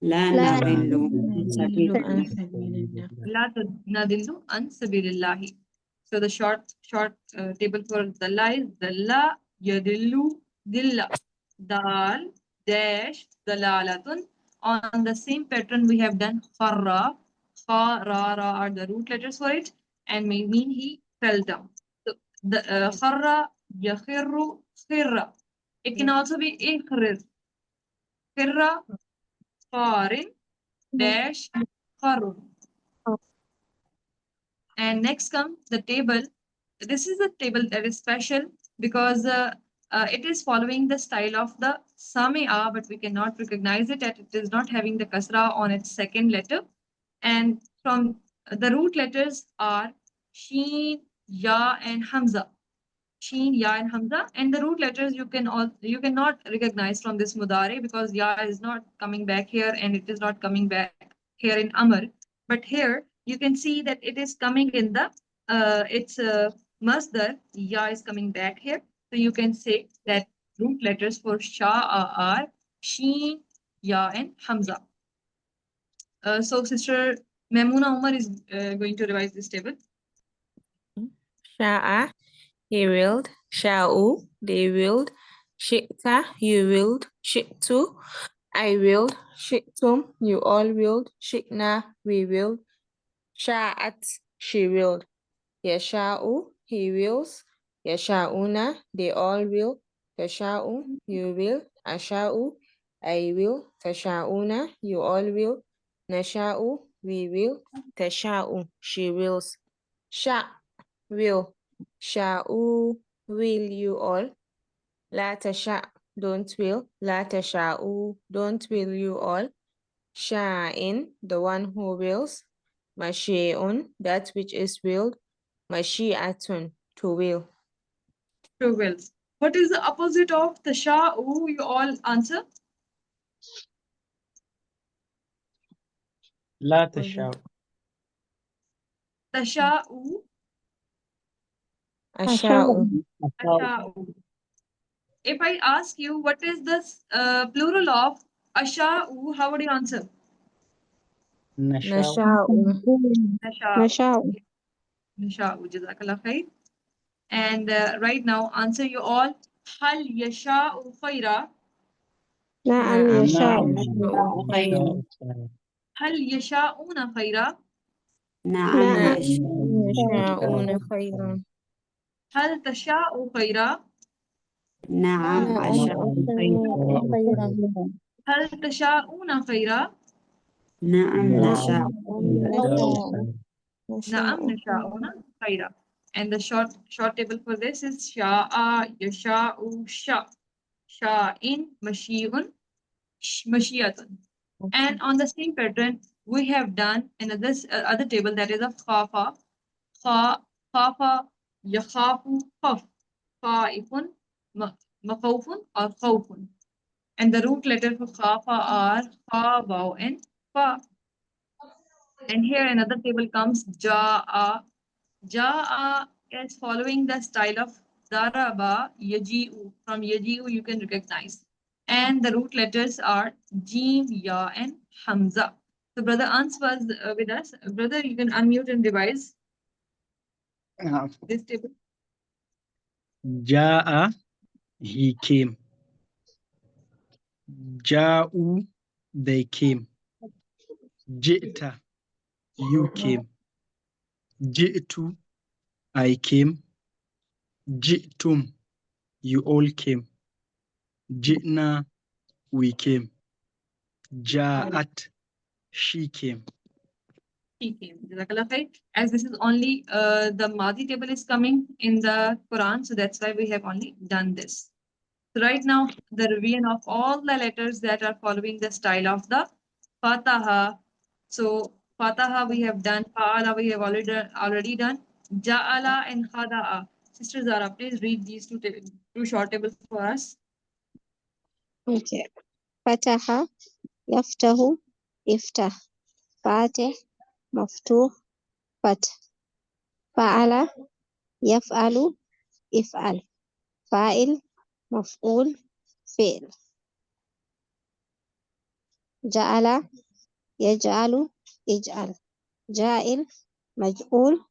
[SPEAKER 5] لا
[SPEAKER 2] لا
[SPEAKER 5] نضل
[SPEAKER 4] لا
[SPEAKER 5] عن
[SPEAKER 4] يضل
[SPEAKER 5] سبيل
[SPEAKER 3] عن
[SPEAKER 5] الله.
[SPEAKER 3] سبيل الله.
[SPEAKER 1] La nadillu an sabilillahi. So the short table for dalla is dalla, yadillu, dilla, dal, dash, dalalatun. On the same pattern we have done kharra, kha, ra, ra are the root letters for it and may mean he fell down. So the kharra, yakhirru, khirra. It can also be ikhrir, khirra, kharin, dash, kharun. And next comes the table. This is a table that is special because it is following the style of the Samia, but we cannot recognize it as it is not having the kasra on its second letter. And from the root letters are Sheen, Ya, and Hamza. Sheen, Ya, and Hamza. And the root letters you cannot recognize from this Mudare because Ya is not coming back here and it is not coming back here in Amr. But here you can see that it is coming in the it's Masdar. Ya is coming back here. So you can say that root letters for Shah are Sheen, Ya, and Hamza. So Sister Memuna Umar is going to revise this table.
[SPEAKER 3] Sha'a, he willed. Sha'u, they willed. Shi'ta, you willed. Shi'tu, I willed. Shi'tum, you all willed. Shi'na, we willed. Sha'at, she willed. Yasha'u, he wills. Yasha'una, they all will. Tasha'u, you will. Asha'u, I will. Tasha'una, you all will. Nasha'u, we will. Tasha'u, she wills. Sha, will. Sha'u, will you all. La tasha, don't will. La tasha'u, don't will you all. Sha'in, the one who wills. Mashi'un, that which is willed. Mashi'atun, to will.
[SPEAKER 1] To will. What is the opposite of Tasha'u? You all answer.
[SPEAKER 4] لا تشاء.
[SPEAKER 1] Tasha'u,
[SPEAKER 3] Asha'u,
[SPEAKER 1] Asha'u. If I ask you what is the plural of Asha'u, how would you answer?
[SPEAKER 4] نشاء.
[SPEAKER 3] Nasha'u,
[SPEAKER 2] Nasha'u.
[SPEAKER 1] Nasha'u, Jazakallah khair. And right now, answer you all. Hal yasha'u khaira?
[SPEAKER 2] نعم
[SPEAKER 3] نعم
[SPEAKER 2] يشاء
[SPEAKER 3] يشاء خيرا.
[SPEAKER 1] هل يشاءون خيرا؟
[SPEAKER 5] نعم
[SPEAKER 2] نعم
[SPEAKER 3] يشاءون خيرا.
[SPEAKER 1] هل تشاء خيرا؟
[SPEAKER 5] نعم
[SPEAKER 3] نعم
[SPEAKER 5] أشاء
[SPEAKER 3] يشاء خيرا.
[SPEAKER 1] هل تشاءون خيرا؟
[SPEAKER 5] نعم نشاء
[SPEAKER 1] نعم نشاءون خيرا. And the short table for this is sha'a, yasha'u, sha, sha'in, mashi'un, mashiyatun. And on the same pattern, we have done another other table, that is of khafa, khafa, yakhafu, khaf, khaifun, makhawfun, or khawfun. And the root letter for khafa are kha, waw, and fa. And here another table comes ja'a. Ja'a is following the style of daraba, yaji'u. From yaji'u you can recognize. And the root letters are jim, ya, and hamza. So brother Ans was with us. Brother, you can unmute and revise this table.
[SPEAKER 4] Ja'a, he came. Ja'u, they came. Ji'ta, you came. Ji'tu, I came. Ji'tum, you all came. Ji'na, we came. Ja'at, she came.
[SPEAKER 1] She came. Jazakallah khair. As this is only the Madi table is coming in the Quran, so that's why we have only done this. So right now, the revision of all the letters that are following the style of the Fataha. So Fataha we have done, Fa'ala we have already done, Ja'ala and Khada'a. Sister Zara, please read these two short tables for us.
[SPEAKER 2] Okay. فتح يفتح افتح فاتح مفتوح فتح فعل يفعل افعل فاعل مفعول فعل جعل يجعل اجعل جائل مجعول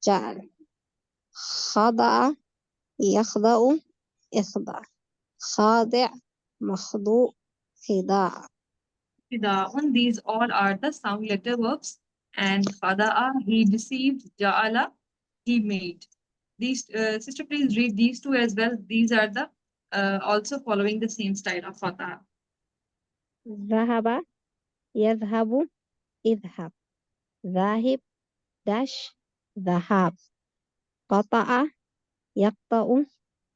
[SPEAKER 2] جعل خضع يخضع اخضع خاضع مخضوع خضاع.
[SPEAKER 1] Fida'un, these all are the sound letter verbs. And Khada'a, he deceived, Ja'ala, he made. These sister, please read these two as well. These are the also following the same style of Fataha.
[SPEAKER 2] ذهب يذهب اذهب ذاهب داش ذهاب قطع يقطع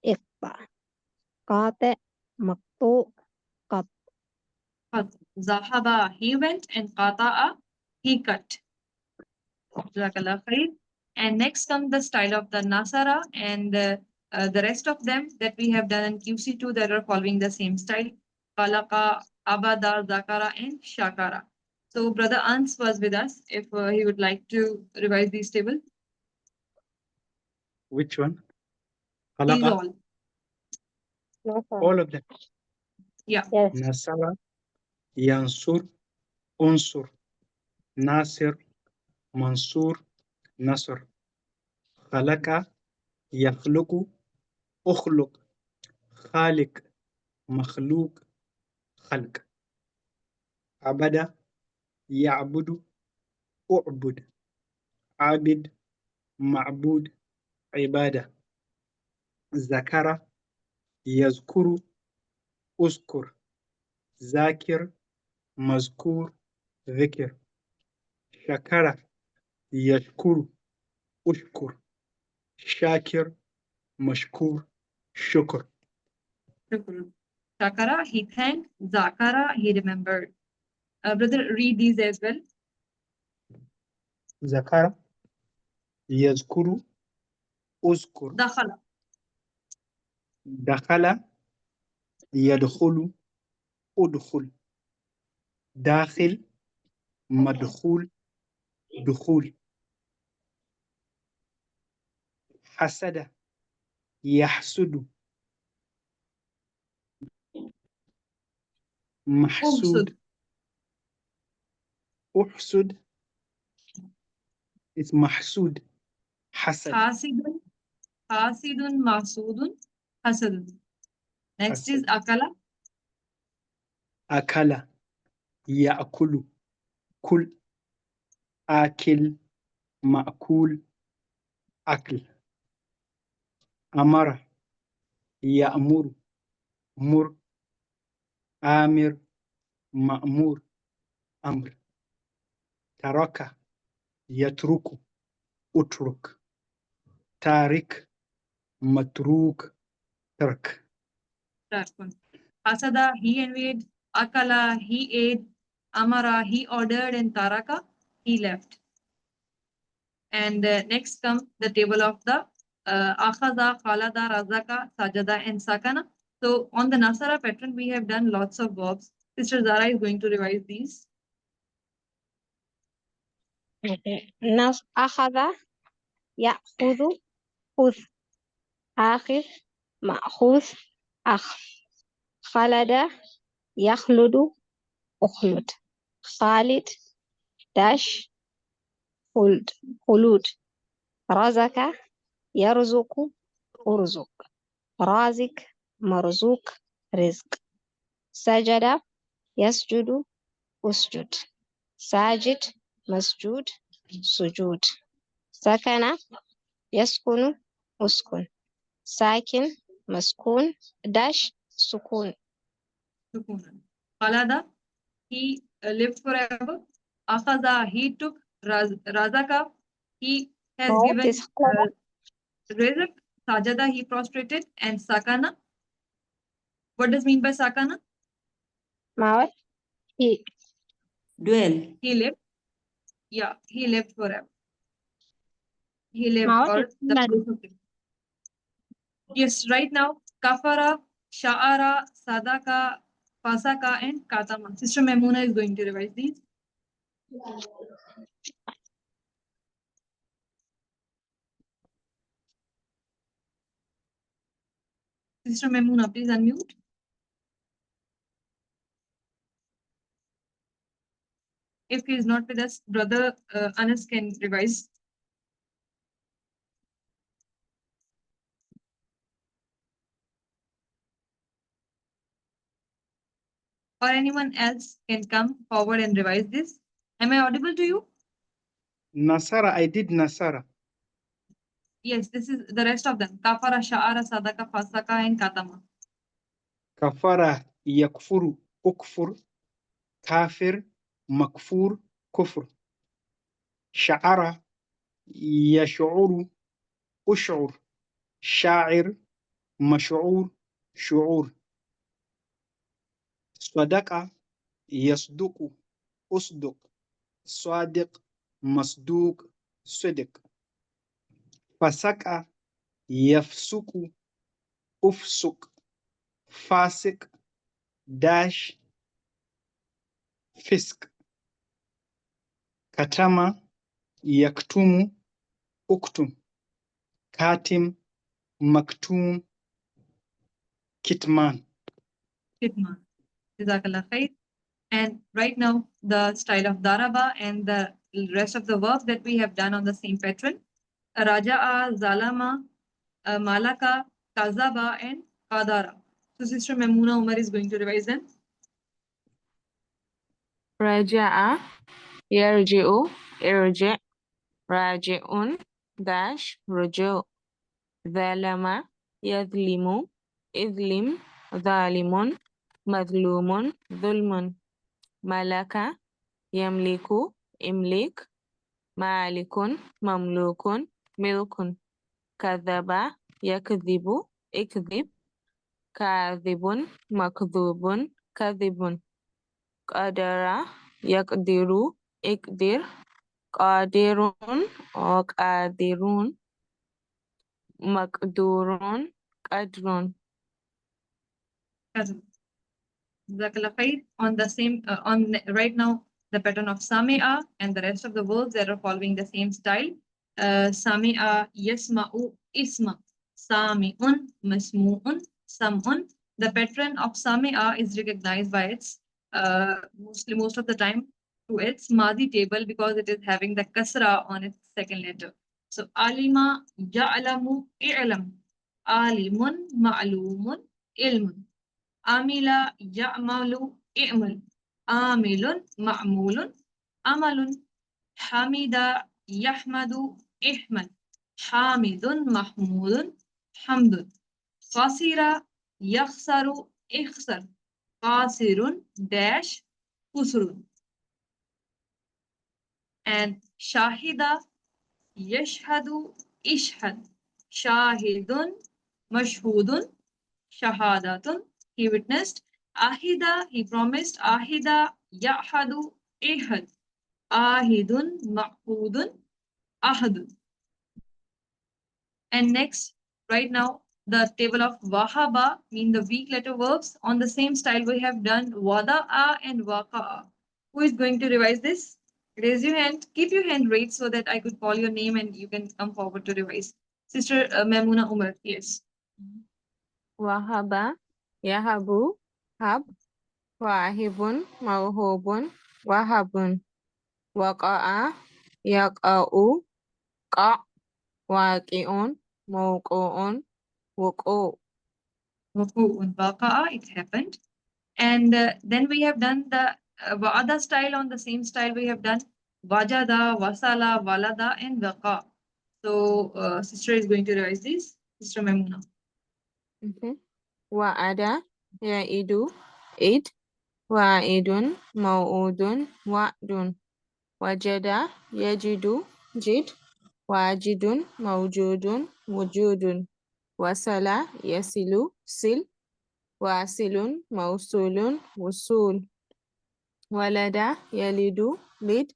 [SPEAKER 2] اقطع قاطع مقطوع قط.
[SPEAKER 1] Zahaba, he went, and Qata'a, he cut. Jazakallah khair. And next comes the style of the Nasara and the rest of them that we have done in QC2 that are following the same style. Khalaqa, Abada, Zakara, and Shakara. So brother Ans was with us if he would like to revise these tables.
[SPEAKER 4] Which one?
[SPEAKER 1] These
[SPEAKER 4] Khalaqa?
[SPEAKER 1] all.
[SPEAKER 4] All of them.
[SPEAKER 1] Yeah.
[SPEAKER 2] Yes.
[SPEAKER 4] Nasara, Yansur, Unsur, Nasir, Mansur, Nasr. Khalaqa, Yakhluqu, Ukhluq, Khaliq, Makhluq, Khalq. Abada, Ya'budu, U'bud, Abid, Ma'bud, Ibada. Zakara, Yazkuru, Uskur, Zakir, Mazkur, Dhikr. Shakara, Yashkuru, Ushkur, Shakir, Mashkur, Shukr.
[SPEAKER 1] Shukran. Shakara, he thanked. Zakara, he remembered. Brother, read these as well.
[SPEAKER 4] Zakara, Yazkuru, Uskur,
[SPEAKER 1] Dakhala.
[SPEAKER 4] Dakhala, Yadkhulu, Udkhul, Dakhil, Madkhul, Dukhul. Hasada, Yahsudu, Mahsud, Uhsud, it's Mahsud, Hasad.
[SPEAKER 1] Hasidun, Hasidun, Mahsudun, Hasadun. Next is Akala.
[SPEAKER 4] akala, ya'kulu, kul, akil, ma'kul, akl, amara, ya'muru, mur, amir, ma'mur, amr, taraka, yatruku, utruk, tarik, matruk, tark.
[SPEAKER 1] Hasada, he envied. Akala, he ate. Amara, he ordered. And Taraka, he left. And next comes the table of the Akhada, Khalada, Razaka, Sajada, and Sakana. So on the Nasara pattern, we have done lots of verbs. Sister Zara is going to revise these.
[SPEAKER 2] أخذ يأخذ خذ آخذ مأخوذ أخ خلد يخلد أخلد خالد داش خلود رزق يرزق أرزق رازق مرزوق رزق سجد يسجد أسجد ساجد مسجود سجود سكن يسكن أسكن ساكن مسكون داش سكون
[SPEAKER 1] Sukunan. Khalada, he lived forever. Akhada, he took. Razaka, he has
[SPEAKER 2] what
[SPEAKER 1] given.
[SPEAKER 2] is خلد
[SPEAKER 1] Rizq. Sajada, he prostrated. And Sakana, what does mean by Sakana?
[SPEAKER 2] ما he
[SPEAKER 5] dwell,
[SPEAKER 1] He lived. Yeah, he lived forever. He lived
[SPEAKER 2] ما
[SPEAKER 1] for
[SPEAKER 2] what is
[SPEAKER 1] the
[SPEAKER 2] خلد
[SPEAKER 1] proof of it. Yes, right now, Kafara, Sha'ara, Sadaka, Fasaka, and Katama. Sister Memuna is going to revise these. Sister Memuna, please unmute. If he is not with us, brother Anas can revise. Or anyone else can come forward and revise this. Am I audible to you?
[SPEAKER 4] Nasara, I did Nasara.
[SPEAKER 1] Yes, this is the rest of them. Kafara, Sha'ara, Sadaka, Fasaka, and Katama.
[SPEAKER 4] Kafara, yakfuru, ukfur, kafir, makfur, kufr. Sha'ara, yash'uru, ush'ur. Sha'ir, mash'ur, shu'ur. Sadaqa, yasduqu, usduq. Sadiq, masduq, sidiq. Fasaka, yafsuku, ufsuk. Fasik, dash, fisk. Katama, yaktumu, uktum. Katim, maktum, kitman.
[SPEAKER 1] Kitman. Jazakallah khair. And right now, the style of Daraba and the rest of the work that we have done on the same pattern. Raja'a, Zalama, Malaka, Kazaba, and Kadara. So Sister Memuna Umar is going to revise them.
[SPEAKER 3] Raja'a, yarji'u, irji', raji'un, dash, ruju'. Zalama, yazlimu, izlim, zalimun, mazlumun, zulmun. Malaka, yamliku, imlik, malikun, mamlukun, milkun. Kadhaba, yakdhibu, ikdhib, kadhibun, makdhubun, kadhibun. Qadara, yaqdiru, iqdir, qadirun, or qadirun, maqdurun, qadrun.
[SPEAKER 1] Kazaba. Jazakallah khair. On the same, right now, the pattern of Sami'a and the rest of the verbs that are following the same style. Sami'a, yasma'u, isma. Sami'un, masmu'un, sam'un. The pattern of Sami'a is recognized by its, most of the time, to its Madi table because it is having the kasra on its second letter. So, alima, ya'lamu, i'lam. Alimun, ma'lumun, ilmun. Amila, ya'malu, i'mal. Amilun, ma'mulun, amalun. Hamida, yahmadu, ihmad. Hamidun, mahmudun, hamdun. Khasira, yakhsaru, ikhsar. Khasirun, dash, khusrun. And shahida, yashhadu, ishhad. Shahidun, mashhudun, shahadatun. He witnessed. Ahida, he promised. Ahida, yahadu, ihad. Ahidun, ma'hudun, ahadun. And next, right now, the table of wahaba mean the weak letter verbs. On the same style, we have done wada'a and waqa'a. Who is going to revise this? Raise your hand. Keep your hand raised so that I could call your name and you can come forward to revise. Sister Memuna Umar, yes.
[SPEAKER 3] Wahaba, yahabu, hab, wahibun, mawhubun, wahabun. Waqa'a, yaqa'u, qa', waqi'un, mawqu'un, wuqu'.
[SPEAKER 1] Waqa'a, it happened. And then we have done the wa'ada style. On the same style, we have done wajada, wasala, walada, and waqa. So, sister is going to revise this. Sister Memuna.
[SPEAKER 3] Wa'ada, ya'idu, id, wa'idun, maw'udun, wa'dun. Wajada, yajidu, jid, wajidun, mawjudun, wujudun. Wasala, yasilu, sil, wasilun, mawsulun, wusul. Walada, yalidu, lid,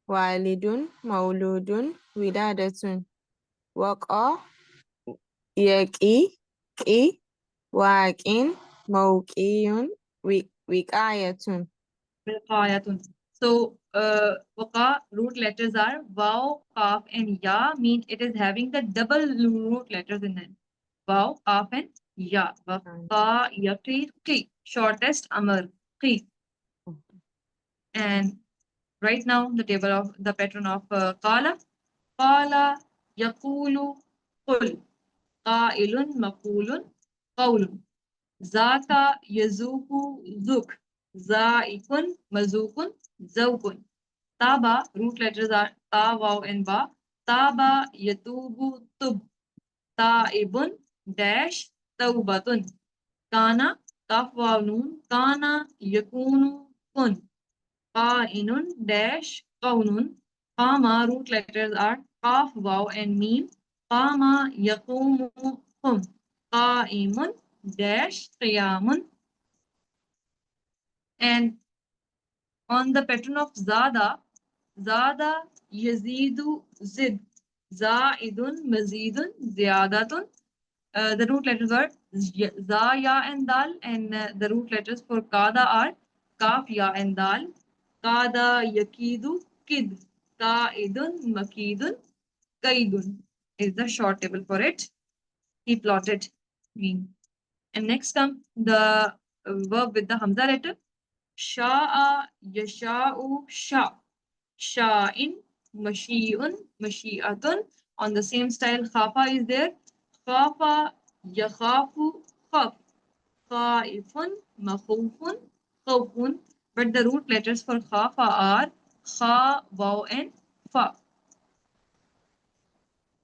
[SPEAKER 3] walidun, mawludun, wiladatun. Waqa, yaqi, qi, waqin, mawqiyun, wiqayatun.
[SPEAKER 1] So, waqa root letters are waw, qaf, and ya. Mean it is having the double root letters in it. Waw, qaf, and ya. Waqa, yaqi, qi. Shortest amr, qi. And right now, the table of the pattern of qala. Qala, yaqulu, qul. Qailun, maqulun, qawlun. Zaka, yazuku, zuk. Zaikun, mazukun, zawkun. Taba, root letters are ta, waw, and ba. Taba, yatubu, tub. Taibun, dash, taubatun. Kana, kaf, waw, noon. Kana, yakunu, kun. Qainun, dash, qaunun. Qama, root letters are qaf, waw, and meme. Qama, yaqumu, qum. Qaimun, dash, qiyamun. And on the pattern of zada, zada, yazidu, zid. Zaidun, mazidun, ziyadatun. The root letters are za, ya, and dal, and the root letters for kada are kaf, ya, and dal. Kada, yakidu, kid. Kaidun, makidun, kaidun is the short table for it. He plotted green. And next come the verb with the hamza letter. Sha'a, yasha'u, sha. Sha'in, mashi'un, mashi'atun. On the same style, khafa is there. Khafa, yakhafu, khaf. Khaifun, makhufun, khawfun. But the root letters for khafa are kha, waw, and fa.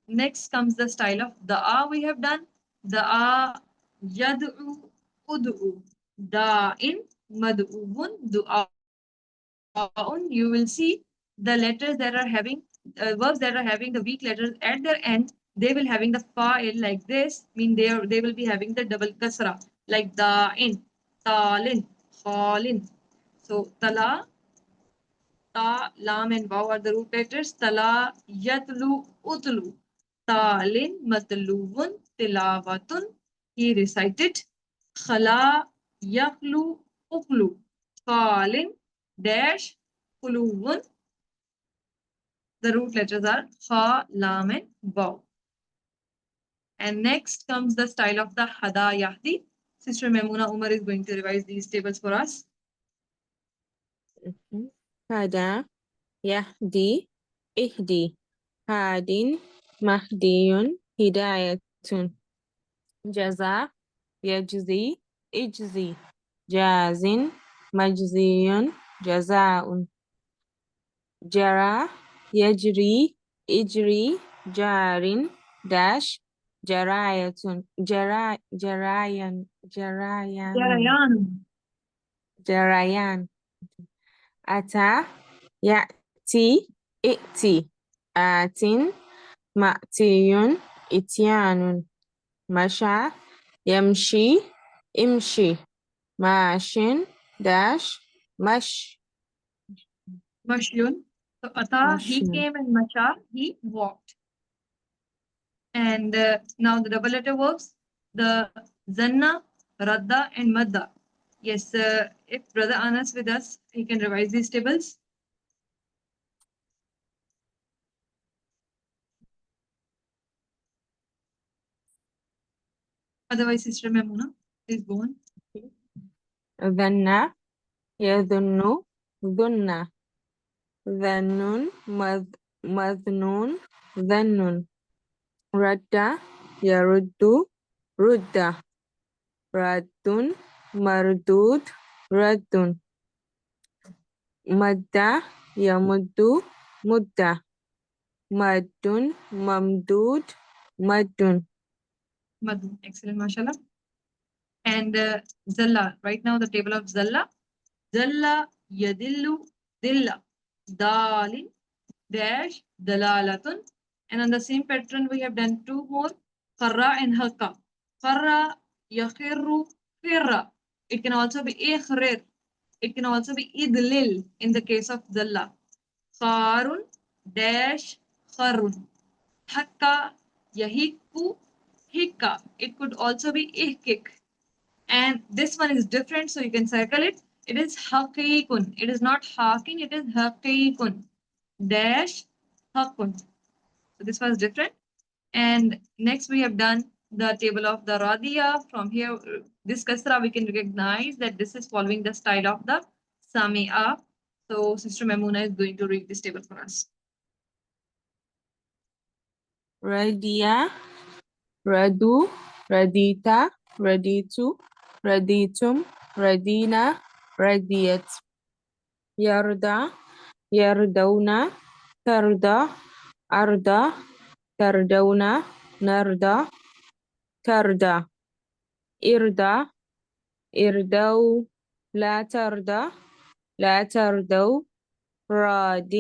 [SPEAKER 1] Next comes the style of da'a we have done. Da'a, yad'u, ud'u. Da'in, mad'ubun, du'a'un. You will see the letters that are having, verbs that are having the weak letters at their end, they will having the fa'il like this, mean they will be having the double kasra, like da'in, talin, khalin. So, tala, ta, lam, and waw are the root letters. Tala, yatlu, utlu. Talin, matlubun, tilawatun. He recited. Khala, yakhlu, uklu. Khalin, dash, kulubun. The root letters are kha, lam, and waw. And next comes the style of the hada yahdi. Sister Memuna Umar is going to revise these tables for us.
[SPEAKER 3] Hada, yahdi, ihdi. Hadin, mahdiyun, hidayatun. Jaza, yajzi, ijzi. Jazin, مجزي جزاء جرى يجري اجري جار داش جراية جريان
[SPEAKER 1] جريان.
[SPEAKER 3] جريان أتى يأتي ائتي آت مأتي إتيان مشى يمشي امشي ماش داش مش
[SPEAKER 1] Mashyun. So Ata, he
[SPEAKER 3] مشي
[SPEAKER 1] came, and Masha, he walked. And now the double letter verbs, the Zanna, Radda, and Madda. Yes, if brother Anas with us, he can revise these tables. Otherwise, Sister Memuna, please go on.
[SPEAKER 3] ظن يظن ظن ظن مظنون ظن رد يرد رد رد مردود رد مد يمد مد مد ممدود مد
[SPEAKER 1] Madhu, excellent, mashallah. And Zalla, right now the table of Zalla. Zalla, Yadillu, Dilla, Dalin, Dash, Dalalatun. And on the same pattern, we have done two more, Farra and Hakka. Farra, Yakhirru, Firra. It can also be Ikhrir. It can also be Idlil in the case of Zalla. Kharun, Dash, Kharun. Hakka, Yahikku, Hikka. It could also be Ihkik. And this one is different, so you can circle it. It is Haqiqun. It is not Haqin, it is Haqiqun. Dash Haqun. So this was different. And next we have done the table of the Radiya. From here, this kasra we can recognize that this is following the style of the Sami'a. So Sister Memuna is going to read this table for us.
[SPEAKER 3] رضي رضوا رضيت رضيت رضيتم رضينا رضيت يرضى يرضون ترضى أرضى ترضون نرضى ترضى ارضى ارضوا لا ترضى لا ترضوا راض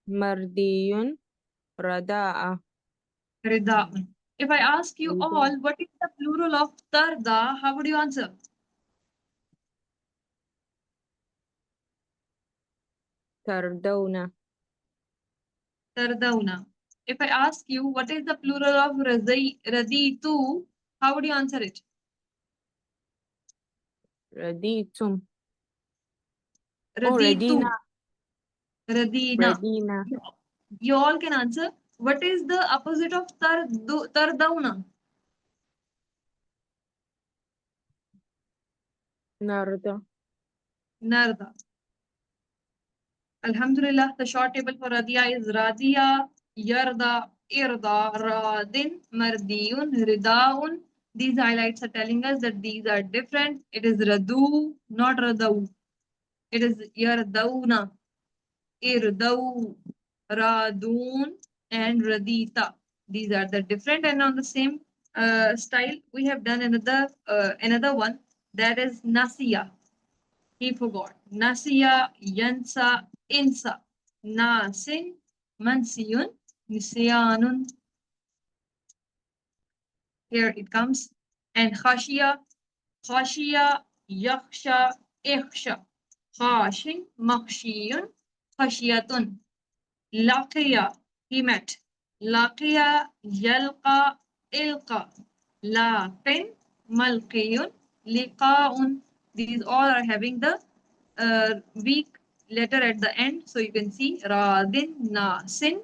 [SPEAKER 3] مرضي رضاء
[SPEAKER 1] Rida'un. If I ask you all, what is the plural of Tarda, how would you answer?
[SPEAKER 3] ترضون
[SPEAKER 1] Tardawna. If I ask you, what is the plural of Raditu, how would you answer it?
[SPEAKER 3] رضيتم
[SPEAKER 1] Raditu.
[SPEAKER 3] رضينا
[SPEAKER 1] Radina.
[SPEAKER 3] رضينا
[SPEAKER 1] You all can answer. What is the opposite of Tardawna?
[SPEAKER 3] نرضى
[SPEAKER 1] Narda. Alhamdulillah, the short table for Radiya is Radiya, Yarda, Irda, Radin, Mardiyun, Ridaun. These highlights are telling us that these are different. It is Radu, not Radau. It is Yardauna, Irdau, Radun, and Radita. These are the different, and on the same style, we have done another one, that is Nasiya. He forgot. Nasiya, Yansa, Insa. Nasin, Mansiyun, Nisyanun. Here it comes. And Khashiya, Khashiya, Yaksha, Ikhsha. Khashin, Makshiyun, Khashiyatun. Laqiya, he met. Laqiya, Yalqa, Ilqa. Laqin, Malqiyun, Liqa'un. These all are having the weak letter at the end. So you can see Radin, Nasin,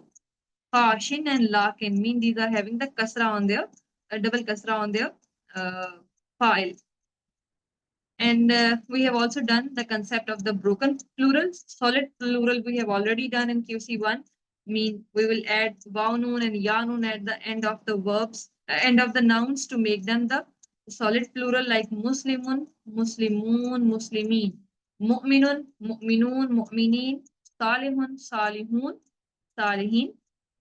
[SPEAKER 1] Khashin, and Lakin mean these are having the kasra on their double kasra on their file. And we have also done the concept of the broken plurals. Solid plural we have already done in QC1. Mean we will add waw noon and ya noon at the end of the verbs, end of the nouns to make them the solid plural, like Muslimun, Muslimun, Muslimin. mu'minun, mu'minun, mu'minin, salihun, salihun, salihin.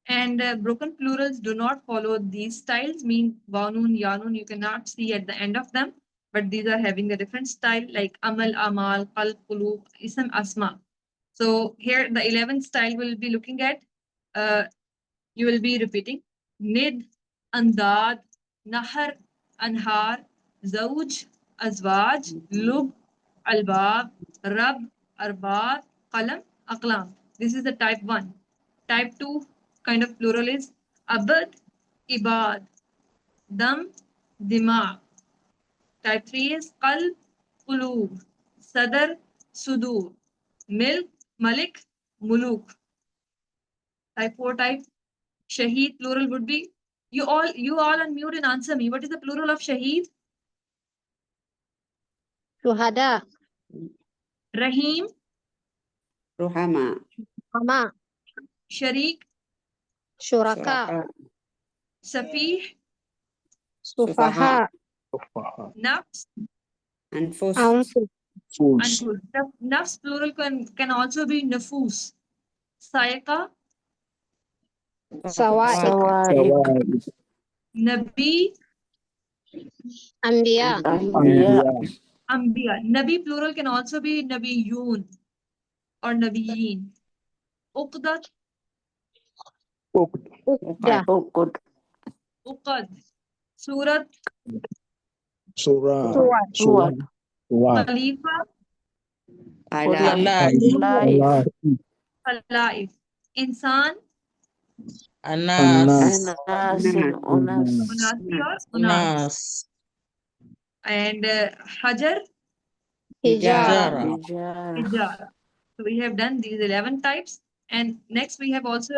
[SPEAKER 1] And broken plurals do not follow these styles, mean banun, yanun, you cannot see at the end of them, but these are having a different style like amal, amal, qalb, qulub, ism, asma. So here the 11th style we'll be looking at, you will be repeating nid, andad, nahar, anhar, zawj, azwaj, lub, albab, rab, arbab, qalam, aqlam. This is the type 1. Type 2 kind of plural is abad, ibad, dam, dima. Type 3 is qalb, qulub, sadar, sudur, milk, malik, muluk. Type 4 type Shaheed plural would be, you all unmute and answer me. What is the plural of Shaheed?
[SPEAKER 2] Shuhada.
[SPEAKER 1] Rahim,
[SPEAKER 5] Ruhama.
[SPEAKER 2] Hama.
[SPEAKER 1] Sharik,
[SPEAKER 2] Shuraka.
[SPEAKER 1] Safih,
[SPEAKER 2] Sufaha.
[SPEAKER 1] Nafs,
[SPEAKER 5] Anfus.
[SPEAKER 2] Anfus.
[SPEAKER 1] Anfus. Nafs plural can also be Nafus. Saika,
[SPEAKER 2] Sawaik.
[SPEAKER 1] Nabi,
[SPEAKER 2] Anbiya.
[SPEAKER 1] Ambiya. Nabi plural can also be Nabiyun or Nabiyin. Uqdat,
[SPEAKER 2] Uqda.
[SPEAKER 1] Uqad. Surat,
[SPEAKER 2] Suwad.
[SPEAKER 1] Khalifa,
[SPEAKER 5] Ala.
[SPEAKER 1] Khalaif. Insan,
[SPEAKER 6] Anas.
[SPEAKER 1] Unasi or Unas. And Hajar,
[SPEAKER 2] Hijara.
[SPEAKER 1] Hijara. So we have done these 11 types. And next we have also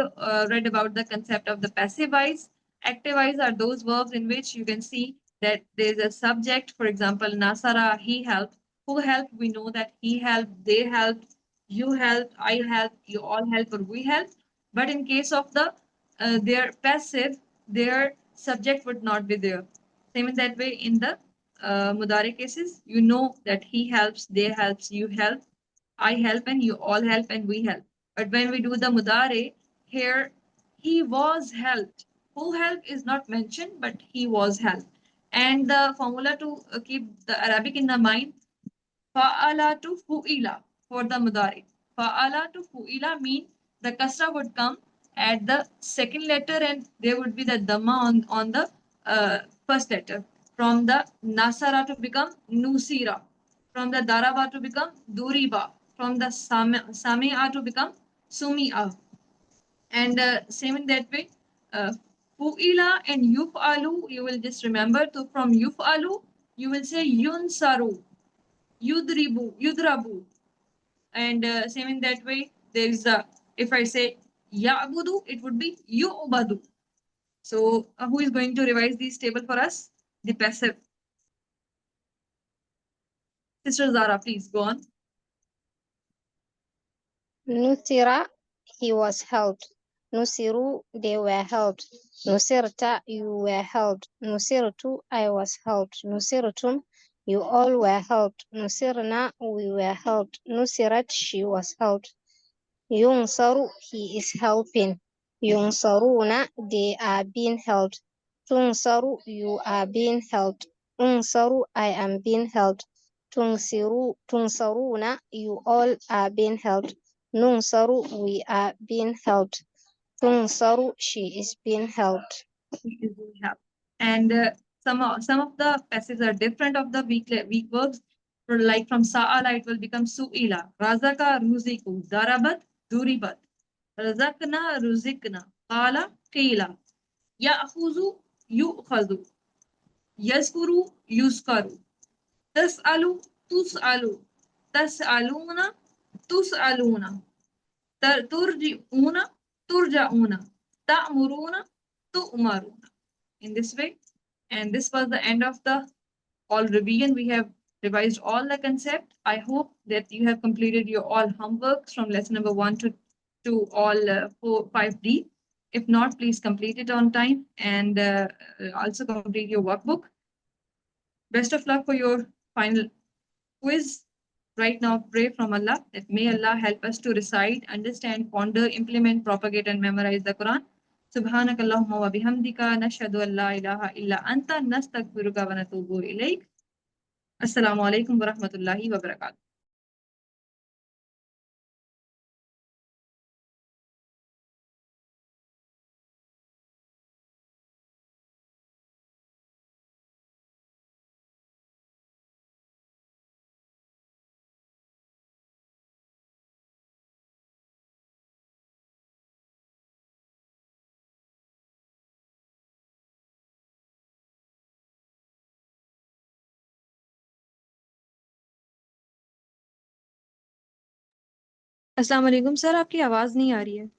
[SPEAKER 1] read about the concept of the passive voice. Active voice are those verbs in which you can see that there's a subject. For example, Nasara, he helped. Who helped? We know that he helped, they helped, you helped, I helped, you all helped, or we helped. But in case of the their passive, their subject would not be there. Same in that way in the Mudare cases, you know that he helps, they helps, you help, I help, and you all help, and we help. But when we do the Mudare, here he was helped. Who helped is not mentioned, but he was helped. And the formula to keep the Arabic in the mind, fa'ala to fu'ila for the Mudare. Fa'ala to fu'ila mean the kasra would come at the second letter and there would be the dhamma on the first letter. From the nasara to become nusira. From the daraba to become duriba. From the sami'a to become sumi'a. And same in that way, fu'ila and yuf'alu, you will just remember. So from yuf'alu, you will say yunsaru, yudrabu. And same in that way, there is a, if I say ya'budu, it would be yu'badu. So who is going to revise these table for us? The passive. Sister Zara, please go on.
[SPEAKER 2] Nusira, he was helped. Nusiru, they were helped. Nusirta, you were helped. Nusirtu, I was helped. Nusirtum, you all were helped. Nusirna, we were helped. Nusirat, she was helped. Yunsaru, he is helping. Yunsaruna, they are being helped. Tunsaru, you are being helped. Unsaru, I am being helped. Tunsaruna, you all are being helped. Nunsaru, we are being helped. Tunsaru, she is being helped.
[SPEAKER 1] Is being helped. And some of the passives are different of the weak verbs. For like from sa'ala, it will become su'ila. Razaka, ruziku. Darabat, duribat. Razakna, ruzikna. Qala, qila. Ya'khuzu, yu'khazu. Yaskuru, yuskaru. Tas'alu, tus'alu. Tas'aluna, tus'aluna. Turji'una, turja'una. Ta'muruna, tu'maruna. In this way. And this was the end of the all revision. We have revised all the concept. I hope that you have completed your all homeworks from lesson number 1 to all 5D. If not, please complete it on time and also complete your workbook. Best of luck for your final quiz. Right now, pray from Allah that may Allah help us to recite, understand, ponder, implement, propagate, and memorize the Quran. سبحانك اللهم وبحمدك نشهد أن لا إله إلا أنت نستغفرك ونتوب إليك. السلام عليكم ورحمة الله وبركاته. अस्सलाम वालेकुम sir, आपकी आवाज नहीं आ रही है।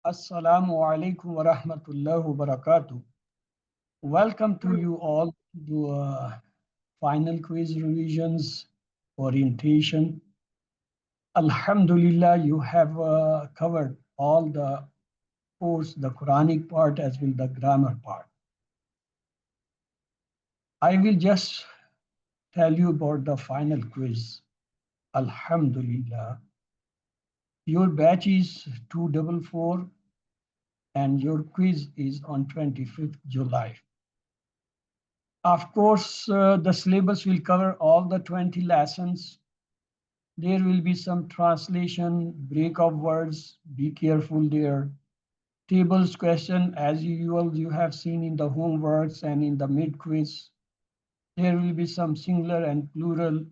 [SPEAKER 6] Assalamu alaikum wa rahmatullahi wa barakatuh. Welcome to you all to final quiz revisions orientation. Alhamdulillah, you have covered all the course, the Quranic part as well the grammar part. I will just tell you about the final quiz. Alhamdulillah. Your batch is 244 and your quiz is on 25th July. Of course, the syllabus will cover all the 20 lessons. There will be some translation, break of words, be careful there. Tables question, as usual, you have seen in the homeworks and in the mid-quiz. There will be some singular and plural,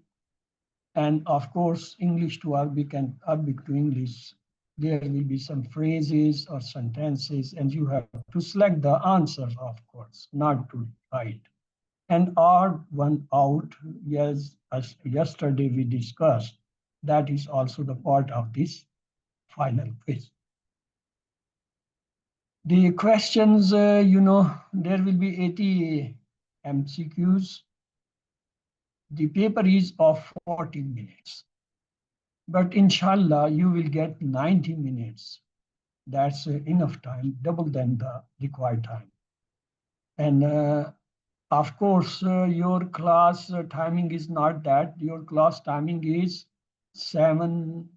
[SPEAKER 6] and of course, English to Arabic and Arabic to English. There will be some phrases or sentences, and you have to select the answer, of course, not to write. And odd one out, yes, as yesterday we discussed, that is also the part of this final quiz. The questions, there will be 80 MCQs. The paper is of 40 minutes. But inshallah, you will get 90 minutes. That's enough time, double than the required time. And of course, your class timing is not that. Your class timing is 7,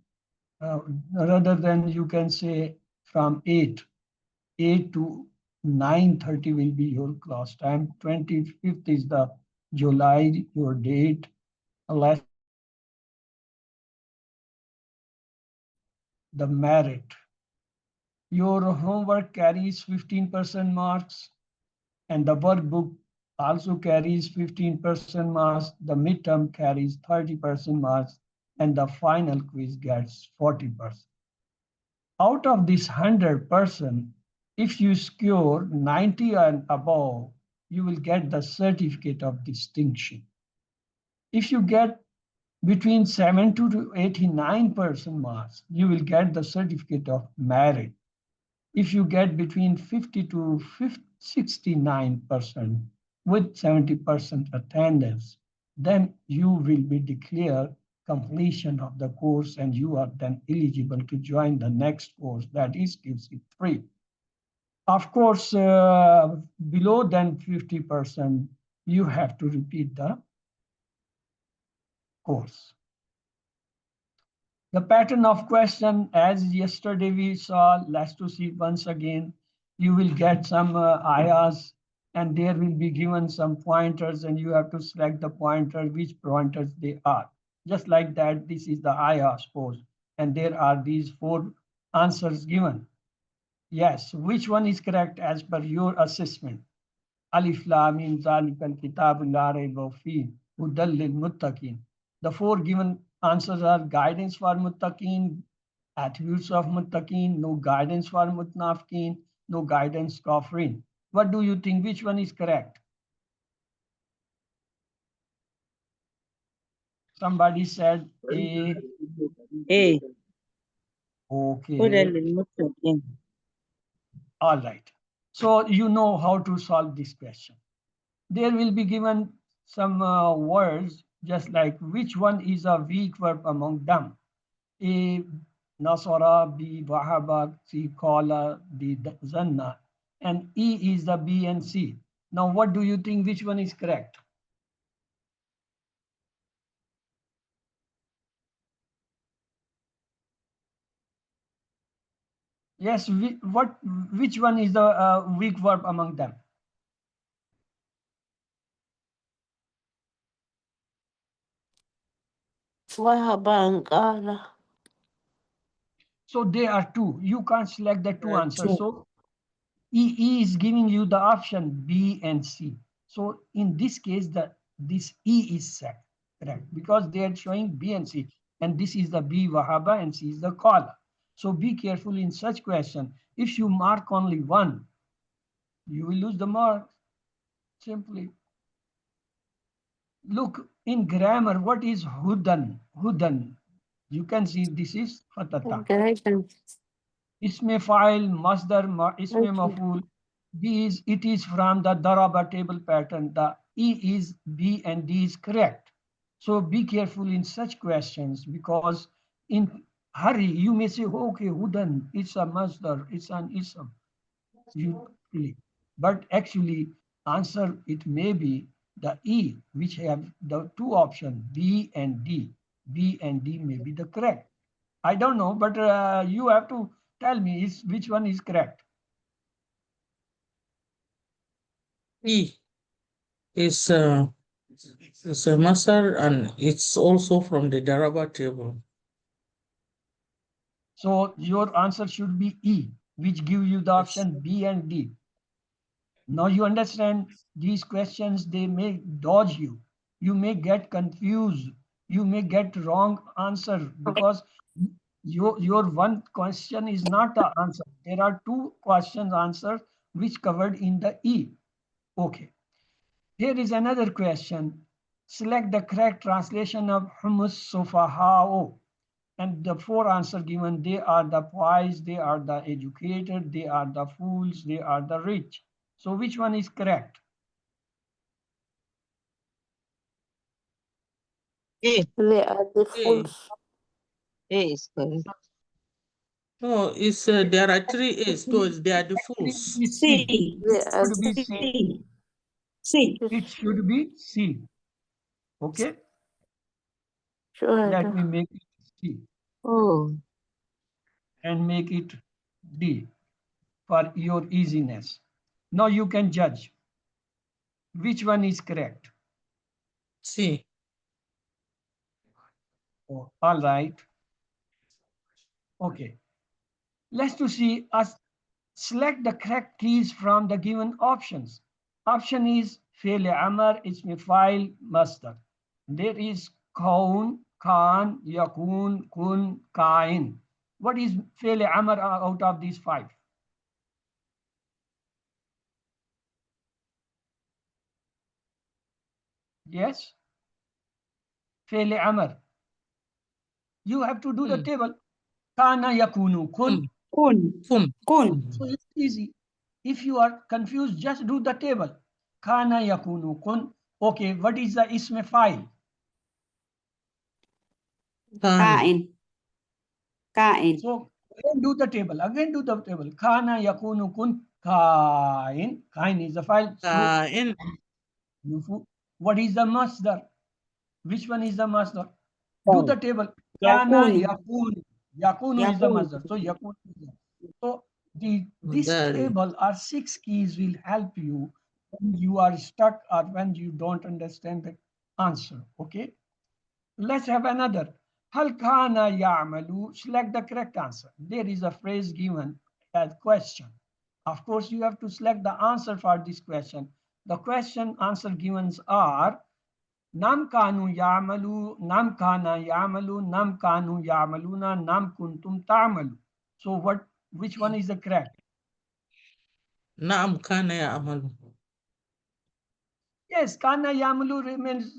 [SPEAKER 6] rather than you can say from 8 to 9:30 will be your class time. 25th is the July, your date. Unless the merit. Your homework carries 15% marks, and the workbook also carries 15% marks. The midterm carries 30% marks, and the final quiz gets 40%. Out of this 100%, if you score 90 and above, you will get the certificate of distinction. If you get between 70 to 89% marks, you will get the certificate of merit. If you get between 50 to 69% with 70% attendance, then you will be declared completion of the course and you are then eligible to join the next course, that is QC3. Of course, below than 50%, you have to repeat the course. The pattern of question, as yesterday we saw, let's to see once again, you will get some ayahs and there will be given some pointers and you have to select the pointer, which pointers they are. Just like that, this is the ayah, suppose, and there are these 4 answers given. Yes, which one is correct as per your assessment? Alif Lam Mim Zalikal Kitabul La Rayba Fihi Hudal Lil Muttaqin. The 4 given answers are guidance for muttaqin, attributes of muttaqin, no guidance for mutnafiqin, no guidance kafirin. What do you think? Which one is correct? Somebody said A.
[SPEAKER 7] A.
[SPEAKER 6] Okay. All right. So you know how to solve this question. There will be given some words just like which one is a weak verb among them. A, Nasara, B, Wahaba, C, Qala, D, Zanna, and E is the B and C. Now, what do you think? Which one is correct? Yes, which one is the weak verb among them? So there are two. You can't select the two answers. So E is giving you the option B and C. So in this case, this E is correct because they are showing B and C. And this is the B Wahaba and C is the Qala. So be careful in such question. If you mark only one, you will lose the mark. Simply. Look in grammar, what is hudan? Hudan. You can see this is fatata. Isme file, masdar, isme maful. It is from the daraba table pattern. The E is B and D is correct. So be careful in such questions because in hurry you may say, okay, hudan, it's a masdar, it's an ism. But actually answer it may be the E, which have the two options B and D. B and D may be the correct. I don't know, but you have to tell me which one is correct.
[SPEAKER 7] E is a masdar and it's also from the Daraba table.
[SPEAKER 6] So your answer should be E, which give you the option B and D. Now you understand these questions, they may dodge you. You may get confused. You may get wrong answer because your one question is not the answer. There are two questions answered which covered in the E. Okay. Here is another question. Select the correct translation of humus sofahao. And the four answers given, they are the wise, they are the educated, they are the fools, they are the rich. So which one is correct?
[SPEAKER 8] A.
[SPEAKER 3] They are the
[SPEAKER 7] A.
[SPEAKER 3] fools.
[SPEAKER 8] A is correct.
[SPEAKER 7] No, it's there are three A's. Those they are the fools.
[SPEAKER 6] C.
[SPEAKER 3] They are
[SPEAKER 6] It should be C.
[SPEAKER 8] C. C.
[SPEAKER 6] It should be C. Okay.
[SPEAKER 3] sure.
[SPEAKER 6] Let me make it C
[SPEAKER 8] Oh.
[SPEAKER 6] and make it D for your easiness. Now you can judge which one is correct.
[SPEAKER 7] C.
[SPEAKER 6] Oh, all right. Okay. Let's to see us select the correct keys from the given options. Option is fi'l amr, ism fa'il, masdar. There is kaun, khan, yakun, kun, kain. What is fi'l amr out of these five? Yes? Fi'l amr. You have to do the table. Kana yakunu, kun.
[SPEAKER 8] Kun.
[SPEAKER 7] Kun.
[SPEAKER 8] Kun.
[SPEAKER 6] So it's easy. If you are confused, just do the table. Kana yakunu, kun. Okay, what is the ism fa'il?
[SPEAKER 8] Kain. Kain.
[SPEAKER 6] So again do the table. Again do the table. Kana yakunu kun kain. Kain is the file.
[SPEAKER 7] Kain.
[SPEAKER 6] What is the masdar? Which one is the masdar? Do the table. Kana
[SPEAKER 8] Yakunu.
[SPEAKER 6] yakunu. Yakunu is the
[SPEAKER 8] Yakunu.
[SPEAKER 6] masdar. So yakunu is the. So this
[SPEAKER 7] Dari.
[SPEAKER 6] table or 6 keys will help you when you are stuck or when you don't understand the answer. Okay. Let's have another. Hal kana ya'malu. Select the correct answer. There is a phrase given as question. Of course, you have to select the answer for this question. The question answer givens are Nam kanu ya'malu, nam kana ya'malu, nam kanu ya'maluna, nam kuntum ta'malu. So which one is the correct?
[SPEAKER 7] Naam kana ya'malu.
[SPEAKER 6] Yes, kana ya'malu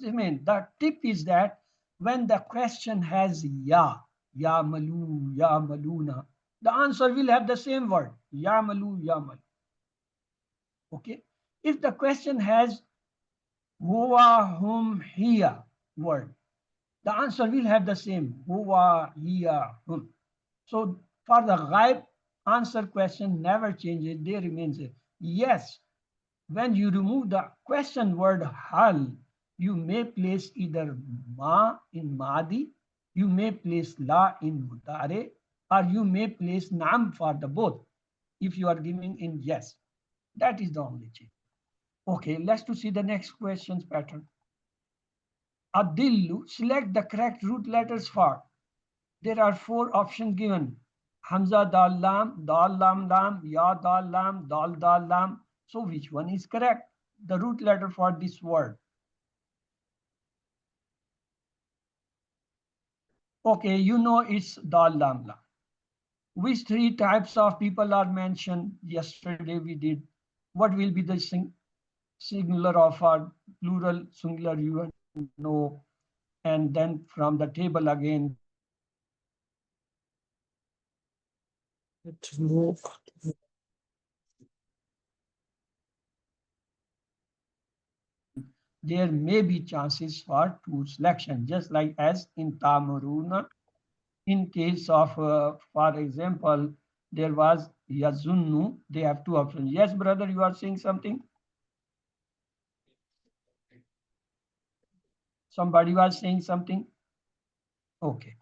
[SPEAKER 6] remain. The tip is that when the question has ya'malu, ya'maluna, the answer will have the same word, ya'malu, ya'malu. Okay. If the question has huwa, hum, hiya word, the answer will have the same, huwa, hiya, hum. So for the ghaib, answer question never changes, they remains it. Yes, when you remove the question word hal, you may place either ma in madi, you may place la in mutare, or you may place naam for the both if you are giving in yes. That is the only change. Okay, let's to see the next questions pattern. Adillu, select the correct root letters for. There are 4 options given. Hamza dal lam lam, ya dal lam. So which one is correct? The root letter for this word. Okay, you know it's dal lam lam. Which 3 types of people are mentioned? Yesterday we did. What will be the singular of our plural singular, you know. And then from the table again,
[SPEAKER 7] Let's move.
[SPEAKER 6] there may be chances for 2 selection, just like as in Tamuruna. In case of, for example, there was Yazunnu, they have 2 options. Yes, brother, you are saying something? Somebody was saying something? Okay.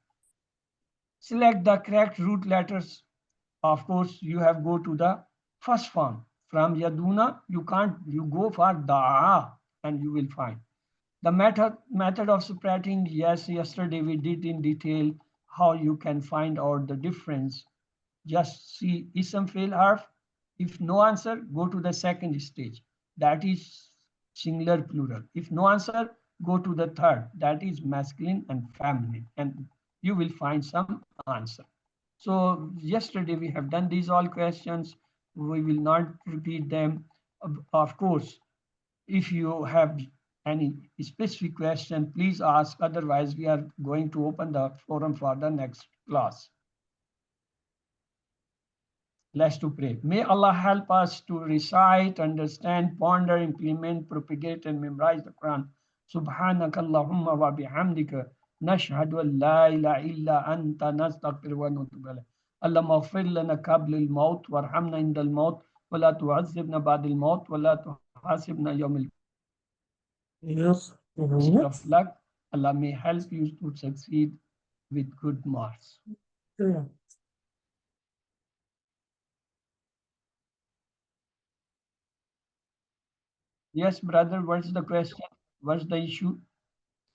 [SPEAKER 6] Select the correct root letters. Of course, you have go to the first form. From Yaduna, you go for Da'a and you will find. The method of separating, yes, yesterday we did in detail how you can find out the difference. Just see ism fail harf. If no answer, go to the second stage. That is singular plural. If no answer, go to the third. That is masculine and feminine. And you will find some answer. So yesterday we have done these all questions. We will not repeat them. Of course, if you have any specific question, please ask. Otherwise, we are going to open the forum for the next class. Let's to pray. May Allah help us to recite, understand, ponder, implement, propagate, and memorize the Quran. Subhanaka Allahumma wa bihamdika nashhadu an la ilaha illa anta nastaghfiruka wa natubu ilayk. Allahumma ighfir lana qabla al-maut warhamna inda al-maut wa la tu'azzibna ba'da al-maut wa la tuhasibna yawm al-qiyamah.
[SPEAKER 7] Yes.
[SPEAKER 6] Of luck, Allah may help you to succeed with good marks.
[SPEAKER 7] Yeah.
[SPEAKER 6] Yes, brother, what's the question? What's the issue?